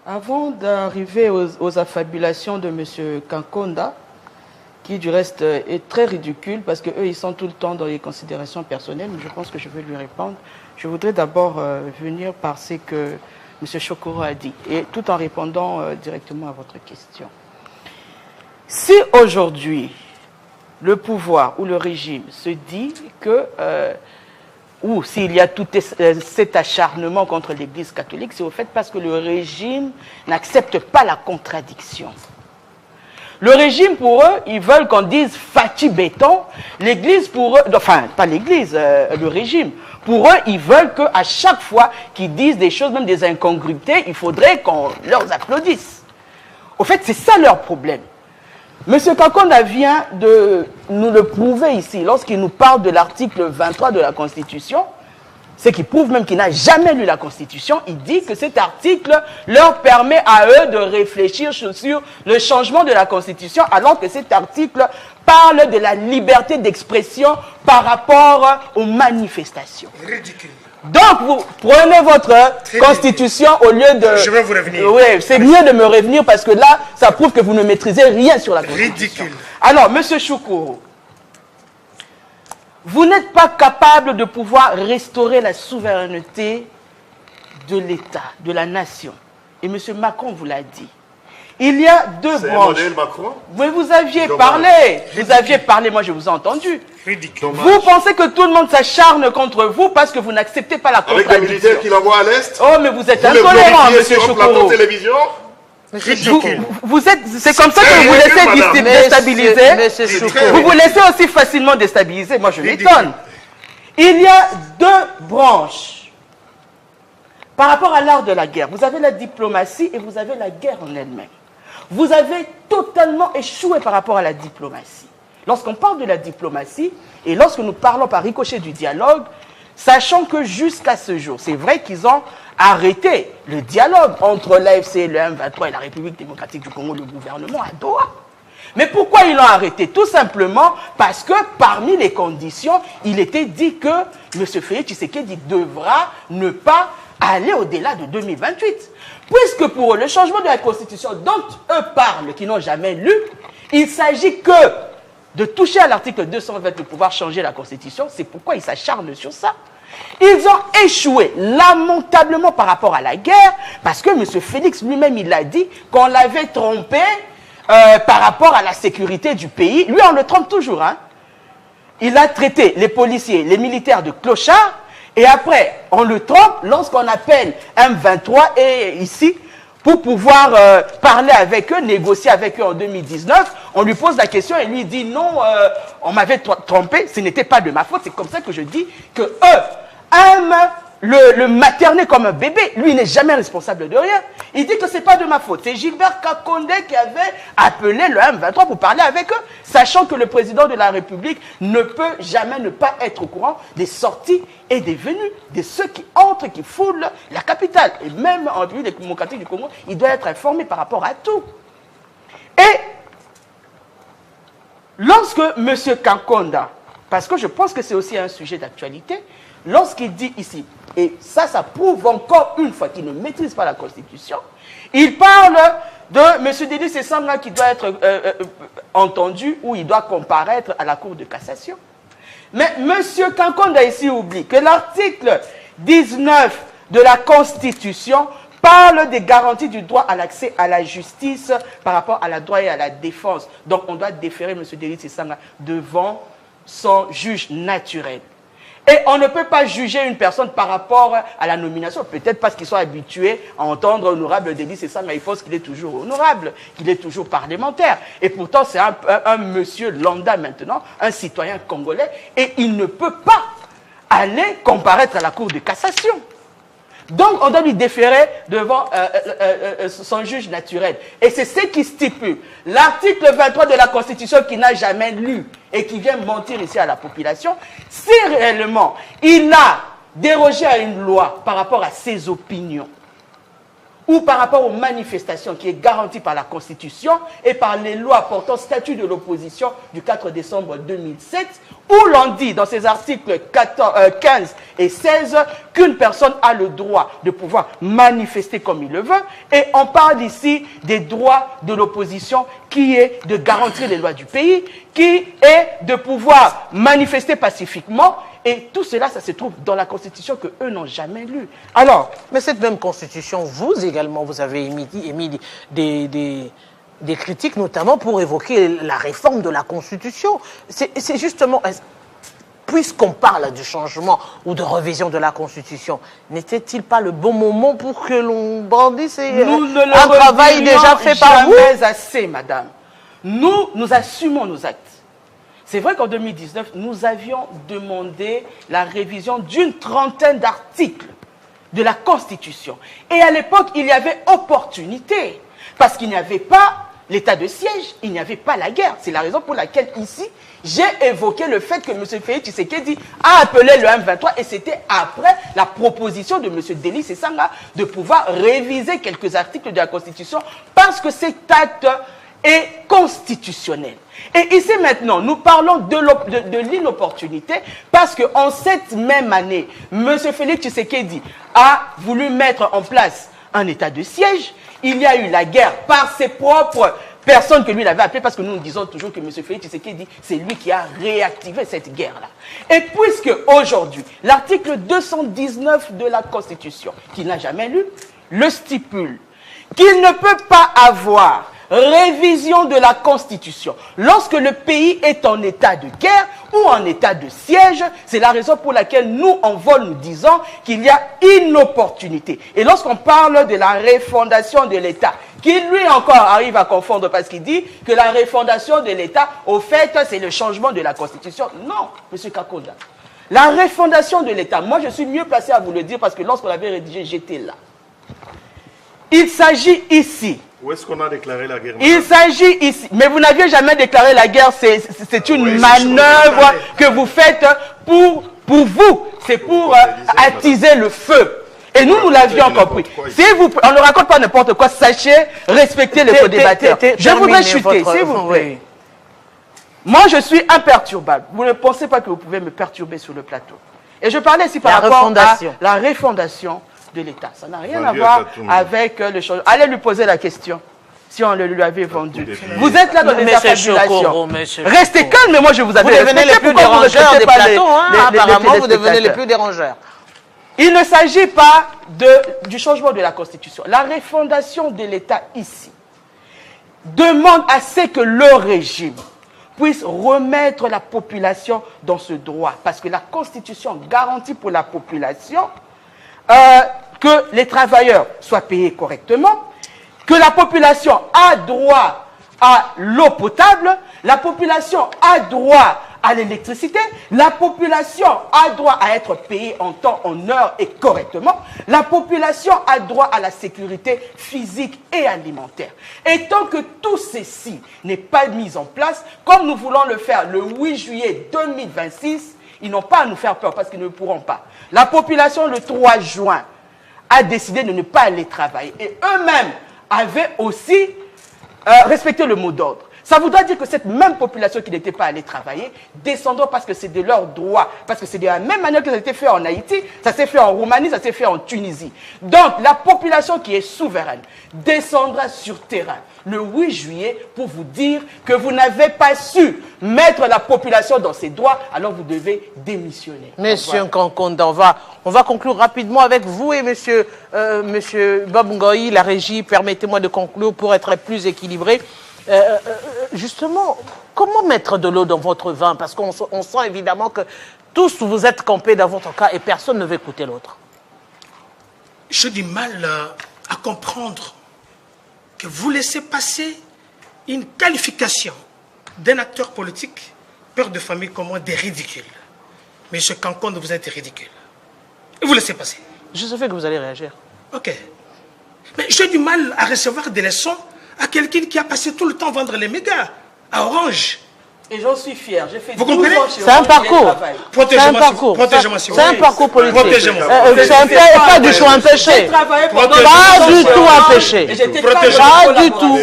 Avant d'arriver aux affabulations de M. Kankonda, qui du reste est très ridicule parce qu'eux, ils sont tout le temps dans les considérations personnelles, mais je pense que je vais lui répondre. Je voudrais d'abord venir par ce que M. Chokoro a dit, et tout en répondant directement à votre question. Si aujourd'hui, le pouvoir ou le régime se dit que, ou s'il y a tout cet acharnement contre l'Église catholique, c'est au fait parce que le régime n'accepte pas la contradiction. Le régime, pour eux, ils veulent qu'on dise Fati béton. L'Église, pour eux, enfin, pas l'Église, le régime. Pour eux, ils veulent qu'à chaque fois qu'ils disent des choses, même des incongruités, il faudrait qu'on leur applaudisse. Au fait, c'est ça leur problème. Monsieur Kankonda vient de nous le prouver ici, lorsqu'il nous parle de l'article 23 de la Constitution, c'est qu'il prouve même qu'il n'a jamais lu la Constitution. Il dit que cet article leur permet à eux de réfléchir sur le changement de la Constitution, alors que cet article parle de la liberté d'expression par rapport aux manifestations. Ridicule. Donc, vous prenez votre Constitution au lieu de... Je vais vous revenir. Oui, c'est mieux de me revenir parce que là, ça prouve que vous ne maîtrisez rien sur la Constitution. Ridicule. Alors, M. Choukourou, vous n'êtes pas capable de pouvoir restaurer la souveraineté de l'État, de la nation. Et M. Macron vous l'a dit. Il y a deux branches. C'est Macron. Mais vous aviez Dommage. parlé. Vous aviez parlé, moi je vous ai entendu. Ridicule. Vous pensez que tout le monde s'acharne contre vous parce que vous n'acceptez pas la Avec contradiction. les militaires qu'il envoie à l'Est. Oh, mais vous êtes Vous les intolérant, glorifiez M. sur un plateau Choukourou. de télévision. Ridicule. Vous êtes, c'est comme ça que vous vous laissez madame. déstabiliser. Monsieur C'est Choukourou. très Vous vous laissez aussi facilement déstabiliser. Moi, je Ridicule. m'étonne. Il y a deux branches par rapport à l'art de la guerre. Vous avez la diplomatie et vous avez la guerre en elle-même. Vous avez totalement échoué par rapport à la diplomatie. Lorsqu'on parle de la diplomatie et lorsque nous parlons par ricochet du dialogue, sachant que jusqu'à ce jour, c'est vrai qu'ils ont arrêté le dialogue entre l'AFC, le M23 et la République démocratique du Congo, le gouvernement à Doha. Mais pourquoi ils l'ont arrêté? Tout simplement parce que parmi les conditions, il était dit que M. Félix Tshisekedi devra ne pas aller au-delà de 2028. Puisque pour eux, le changement de la Constitution dont eux parlent, qui n'ont jamais lu, il s'agit que de toucher à l'article 220 de pouvoir changer la Constitution. C'est pourquoi ils s'acharnent sur ça. Ils ont échoué lamentablement par rapport à la guerre, parce que M. Félix lui-même, il a dit qu'on l'avait trompé par rapport à la sécurité du pays. Lui, on le trompe toujours. Hein. Il a traité les policiers, les militaires de clochards, et après, on le trompe lorsqu'on appelle M23 et ici, pour pouvoir parler avec eux, négocier avec eux en 2019, on lui pose la question et lui dit non, on m'avait trompé, ce n'était pas de ma faute. C'est comme ça que je dis que eux aiment le materner comme un bébé. Lui, il n'est jamais responsable de rien. Il dit que ce n'est pas de ma faute. C'est Gilbert Kakonde qui avait appelé le M23 pour parler avec eux, sachant que le président de la République ne peut jamais ne pas être au courant des sorties et des venues de ceux qui entrent, qui foulent la capitale. Et même en République démocratique du Congo, il doit être informé par rapport à tout. Et lorsque M. Kankonda, parce que je pense que c'est aussi un sujet d'actualité, lorsqu'il dit ici, et ça prouve encore une fois qu'il ne maîtrise pas la Constitution, il parle de M. Dédé Sessanga qui doit être entendu ou il doit comparaître à la Cour de cassation. Mais M. Kankonda ici oublie que l'article 19 de la Constitution parle des garanties du droit à l'accès à la justice par rapport à la droit et à la défense. Donc on doit déférer M. Denis Sesanga devant son juge naturel. Et on ne peut pas juger une personne par rapport à la nomination, peut-être parce qu'ils sont habitués à entendre honorable Denis Sesanga. Il faut qu'il est toujours honorable, qu'il est toujours parlementaire. Et pourtant, c'est un monsieur lambda maintenant, un citoyen congolais, et il ne peut pas aller comparaître à la Cour de cassation. Donc, on doit lui déférer devant son juge naturel. Et c'est ce qui stipule l'article 23 de la Constitution qui n'a jamais lu et qui vient mentir ici à la population. Si réellement il a dérogé à une loi par rapport à ses opinions ou par rapport aux manifestations qui est garantie par la Constitution et par les lois portant statut de l'opposition du 4 décembre 2007, où l'on dit dans ces articles 15 et 16 qu'une personne a le droit de pouvoir manifester comme il le veut, et on parle ici des droits de l'opposition qui est de garantir les lois du pays, qui est de pouvoir manifester pacifiquement. Et tout cela, ça se trouve dans la Constitution qu'eux n'ont jamais lu. Alors, mais cette même Constitution, vous également, vous avez émis des critiques, notamment pour évoquer la réforme de la Constitution. C'est justement, puisqu'on parle du changement ou de révision de la Constitution, n'était-il pas le bon moment pour que l'on brandisse un travail déjà fait par vous? Jamais assez, madame. Nous assumons nos actes. C'est vrai qu'en 2019, nous avions demandé la révision d'une trentaine d'articles de la Constitution. Et à l'époque, il y avait opportunité. Parce qu'il n'y avait pas l'état de siège, il n'y avait pas la guerre. C'est la raison pour laquelle ici, j'ai évoqué le fait que M. Félix Tshisekedi a appelé le M23 et c'était après la proposition de M. Denis Sesanga de pouvoir réviser quelques articles de la Constitution parce que cet acte est constitutionnel. Et ici maintenant, nous parlons de l'inopportunité parce qu'en cette même année, M. Félix Tshisekedi a voulu mettre en place un état de siège. Il y a eu la guerre par ses propres personnes que lui l'avait appelé, parce que nous disons toujours que M. Félix Tshisekedi, c'est lui qui a réactivé cette guerre-là. Et puisque aujourd'hui, l'article 219 de la Constitution, qu'il n'a jamais lu, le stipule qu'il ne peut pas avoir révision de la Constitution lorsque le pays est en état de guerre ou en état de siège. C'est la raison pour laquelle nous, en vol, nous disons qu'il y a inopportunité. Et lorsqu'on parle de la refondation de l'État, qui lui encore arrive à confondre parce qu'il dit que la refondation de l'État, au fait, c'est le changement de la Constitution. Non, M. Kakonda. La refondation de l'État, moi je suis mieux placé à vous le dire parce que lorsqu'on avait rédigé, j'étais là. Il s'agit ici. Où est-ce qu'on a déclaré la guerre? Il s'agit ici, mais vous n'aviez jamais déclaré la guerre, c'est une manœuvre que vous faites pour vous, c'est pour attiser le feu. Et nous l'avions compris. Si on ne raconte pas n'importe quoi, sachez respecter les co-débatteurs. Je voudrais chuter, s'il vous plaît. Moi, je suis imperturbable. Vous ne pensez pas que vous pouvez me perturber sur le plateau. Et je parlais ici par rapport à la refondation de l'État. Ça n'a rien à voir avec le changement. Allez lui poser la question, si on le lui avait vendu. Vous êtes là dans des affabulations. Restez calme, mais moi je vous avais respecté. Vous devenez les plus dérangeurs des plateaux, apparemment vous devenez les plus dérangeurs. Il ne s'agit pas du changement de la Constitution. La refondation de l'État ici demande à ce que le régime puisse remettre la population dans ce droit. Parce que la Constitution garantit pour la population que les travailleurs soient payés correctement, que la population a droit à l'eau potable, la population a droit à l'électricité, la population a droit à être payée en temps, en heure et correctement, la population a droit à la sécurité physique et alimentaire. Et tant que tout ceci n'est pas mis en place, comme nous voulons le faire le 8 juillet 2026, ils n'ont pas à nous faire peur parce qu'ils ne pourront pas. La population, le 3 juin, a décidé de ne pas aller travailler. Et eux-mêmes avaient aussi respecté le mot d'ordre. Ça voudra dire que cette même population qui n'était pas allée travailler descendra parce que c'est de leur droit. Parce que c'est de la même manière que ça a été fait en Haïti, ça s'est fait en Roumanie, ça s'est fait en Tunisie. Donc, la population qui est souveraine descendra sur terrain le 8 juillet pour vous dire que vous n'avez pas su mettre la population dans ses droits, alors vous devez démissionner. Monsieur Nkankonda, on va conclure rapidement avec vous et monsieur Bob Ngoï, la régie. Permettez-moi de conclure pour être plus équilibré. Justement, comment mettre de l'eau dans votre vin? Parce qu'on sent évidemment que tous vous êtes campés dans votre cas et personne ne veut écouter l'autre. J'ai du mal à comprendre que vous laissez passer une qualification d'un acteur politique, père de famille comme moi, des ridicules. Monsieur Nkankonda, vous êtes ridicule. Et vous laissez passer. Je sais que vous allez réagir. Ok. Mais j'ai du mal à recevoir des leçons à quelqu'un qui a passé tout le temps vendre les mégas à Orange. Et j'en suis fier. J'ai fait Vous comprenez? C'est un parcours. Protégez-moi, s'il vous plaît. C'est un parcours politique. Protégez-moi. C'est pas du tout un péché. Pas du tout un péché. Pas du tout.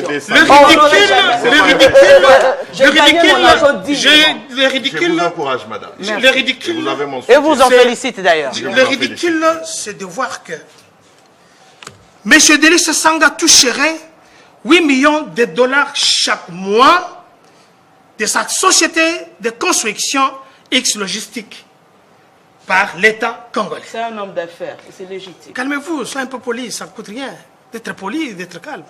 Le ridicule, Je vous encourage, madame. le ridicule, Vous avez mon soutien. Et vous en félicite d'ailleurs. le ridicule, c'est de voir que M. Délice Sanga toucherait 8 millions de dollars chaque mois de sa société de construction X Logistique par l'État congolais. C'est un homme d'affaires et c'est légitime. Calmez-vous, soyez un peu poli, ça ne coûte rien. D'être poli, d'être calme.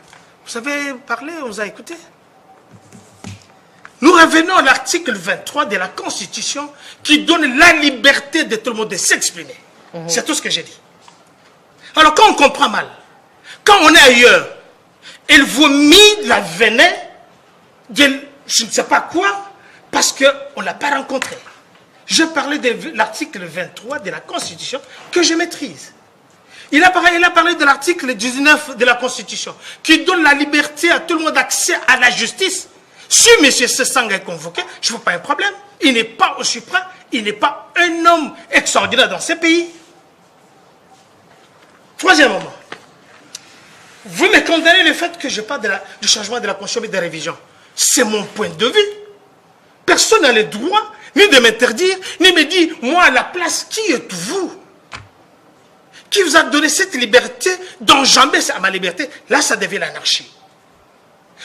Vous savez parler, on vous a écouté. Nous revenons à l'article 23 de la Constitution qui donne la liberté de tout le monde de s'exprimer. C'est tout ce que j'ai dit. Alors quand on comprend mal, quand on est ailleurs, il vomit la venin de je ne sais pas quoi, parce qu'on ne l'a pas rencontré. Je parlais de l'article 23 de la Constitution que je maîtrise. Il a parlé de l'article 19 de la Constitution qui donne la liberté à tout le monde d'accès à la justice. Si M. Sesanga est convoqué, je ne vois pas un problème. Il n'est pas au suprême, il n'est pas un homme extraordinaire dans ce pays. Troisième moment. Vous me condamnez le fait que je parle du changement de la Constitution et des révisions. C'est mon point de vue. Personne n'a le droit ni de m'interdire, ni me dire, moi à la place, qui êtes-vous? Qui vous a donné cette liberté d'enjamber à ma liberté? Là, ça devient l'anarchie.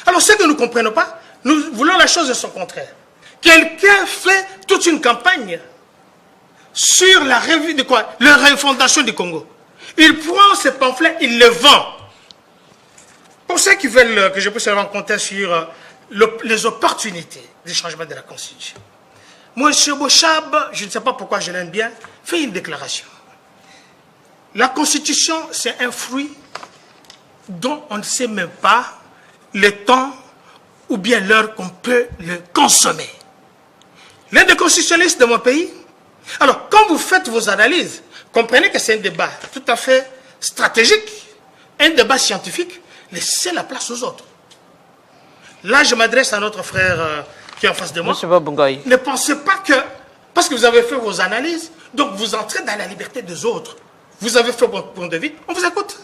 Alors, ce que nous ne comprenons pas, nous voulons la chose de son contraire. Quelqu'un fait toute une campagne sur la revue de quoi? La refondation du Congo. Il prend ce pamphlet, il le vend. Pour ceux qui veulent que je puisse rencontrer sur les opportunités du changement de la Constitution. Monsieur Bochab, je ne sais pas pourquoi je l'aime bien, fait une déclaration. La Constitution, c'est un fruit dont on ne sait même pas le temps ou bien l'heure qu'on peut le consommer. L'un des constitutionnalistes de mon pays, alors quand vous faites vos analyses, comprenez que c'est un débat tout à fait stratégique, un débat scientifique, laissez la place aux autres. Là, je m'adresse à notre frère qui est en face de moi. Monsieur Bob Ngoï. Ne pensez pas que, parce que vous avez fait vos analyses, donc vous entrez dans la liberté des autres. Vous avez fait votre point de vue, on vous écoute.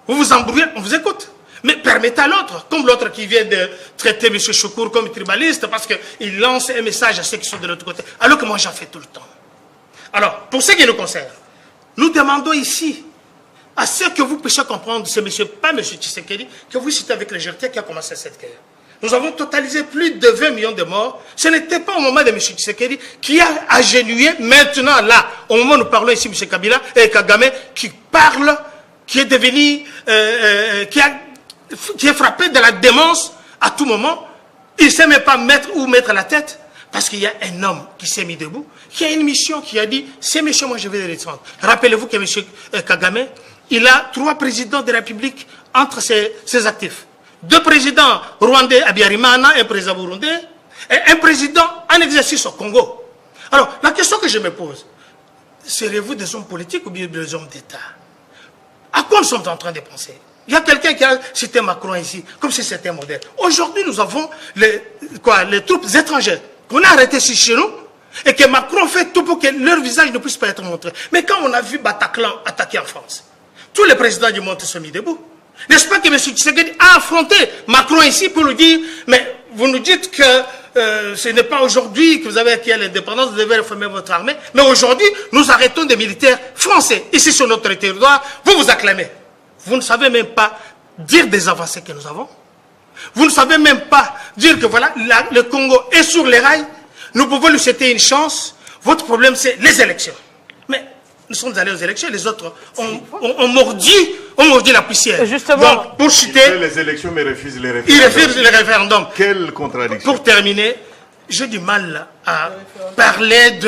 Vous vous embrouillez, on vous écoute. Mais permettez à l'autre, comme l'autre qui vient de traiter M. Choukour comme tribaliste, parce qu'il lance un message à ceux qui sont de l'autre côté, alors que moi j'en fais tout le temps. Alors, pour ce qui nous concerne, nous demandons ici à ceux que vous puissiez comprendre, c'est pas M. Tshisekedi, que vous citez avec légèreté qui a commencé cette guerre. Nous avons totalisé plus de 20 millions de morts. Ce n'était pas au moment de M. Tshisekedi qui a agenouillé maintenant, là, au moment où nous parlons ici, M. Kabila et Kagame, qui parle, qui est devenu, qui est frappé de la démence à tout moment. Il ne sait même pas où mettre la tête, parce qu'il y a un homme qui s'est mis debout, qui a une mission, qui a dit, c'est monsieur, moi je vais les défendre. Rappelez-vous que M. Kagame, il a 3 présidents de la République entre ses actifs. 2 présidents rwandais à Biarimana, un président burundais, et un président en exercice au Congo. Alors, la question que je me pose, serez-vous des hommes politiques ou bien des hommes d'État? À quoi nous sommes en train de penser? Il y a quelqu'un qui a cité Macron ici, comme si c'était un modèle. Aujourd'hui, nous avons les troupes étrangères qu'on a arrêtées ici chez nous, et que Macron fait tout pour que leur visage ne puisse pas être montré. Mais quand on a vu Bataclan attaquer en France, tous les présidents du monde se sont mis debout. N'est-ce pas que M. Tshisekedi a affronté Macron ici pour lui dire, mais vous nous dites que ce n'est pas aujourd'hui que vous avez acquis l'indépendance, vous devez réformer votre armée, mais aujourd'hui, nous arrêtons des militaires français ici sur notre territoire, vous vous acclamez. Vous ne savez même pas dire des avancées que nous avons. Vous ne savez même pas dire que voilà, le Congo est sur les rails, nous pouvons lui souhaiter une chance. Votre problème, c'est les élections. Mais nous sommes allés aux élections, les autres ont mordu la poussière. Justement, donc, pour chuter, les élections, mais refusent les référendums. ils refusent les référendums. Quelle contradiction. Pour terminer, j'ai du mal à parler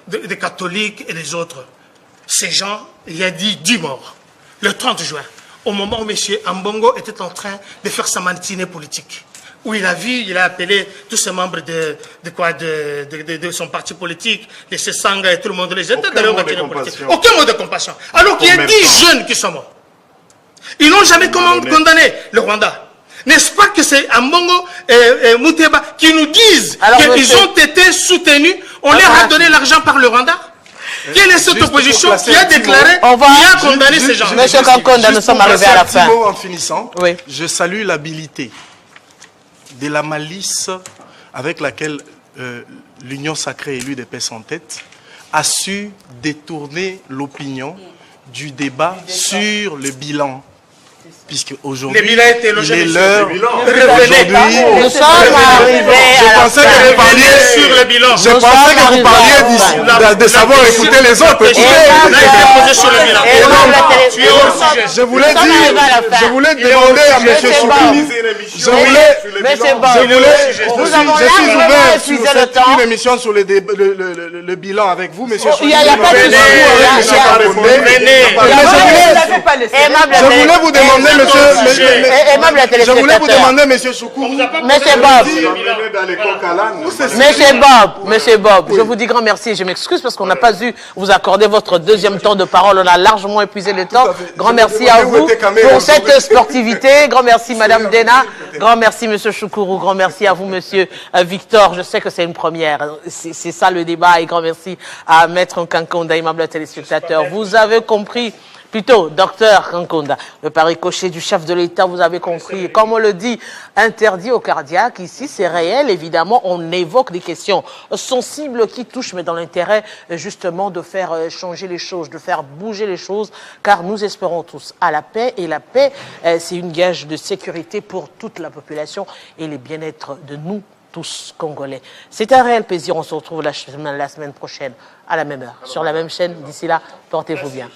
des catholiques et des autres. Ces gens, il y a dit 10 morts. Le 30 juin, au moment où M. Ambongo était en train de faire sa matinée politique, où il a appelé tous ses membres de son parti politique, les Sesanga et tout le monde, les étaient dans leur matinée politique. Aucun mot de compassion. Alors qu'il y a 10 jeunes qui sont morts. Ils n'ont jamais condamné le Rwanda. N'est-ce pas que c'est Ambongo et Mouteba qui nous disent qu'ils ont été soutenus, on leur a donné l'argent par le Rwanda? Quelle est cette opposition qui a déclaré, qui a condamné ces gens? Monsieur Kankonda, nous sommes arrivés à la fin. En finissant, oui. Je salue l'habilité de la malice avec laquelle l'Union sacrée élue des paix sans tête a su détourner l'opinion du débat sur le bilan. Puisque aujourd'hui, il est l'heure. Nous sommes arrivés Je pensais que vous parliez sur le bilan. Je pensais que vous parliez de savoir écouter les autres. Je voulais demander à M. Choukou. Je suis ouvert sur une émission sur le bilan avec vous, M. Choukou. Il n'y a pas de Je voulais vous demander, je voulais vous demander, monsieur Choukou. Monsieur Bob, je vous dis grand merci et je m'excuse parce qu'on n'a pas eu vous accorder votre deuxième temps de parole. On a largement épuisé le temps. Grand merci à vous pour cette sportivité. Grand merci, madame Dena. Grand merci, monsieur Choukourou. Grand merci à vous, monsieur Victor. Je sais que c'est une première. C'est ça le débat. Et grand merci à maître Kankonda, aimable téléspectateur. Vous avez compris. Plutôt, docteur Kankonda, le pari-coché du chef de l'État, vous avez compris. Comme on le dit, interdit au cardiaque, ici c'est réel, évidemment, on évoque des questions sensibles qui touchent, mais dans l'intérêt justement de faire changer les choses, de faire bouger les choses, car nous espérons tous à la paix, et la paix, c'est une gage de sécurité pour toute la population et le bien-être de nous tous Congolais. C'est un réel plaisir, on se retrouve la semaine prochaine à la même heure, sur la même chaîne. D'ici là, portez-vous bien.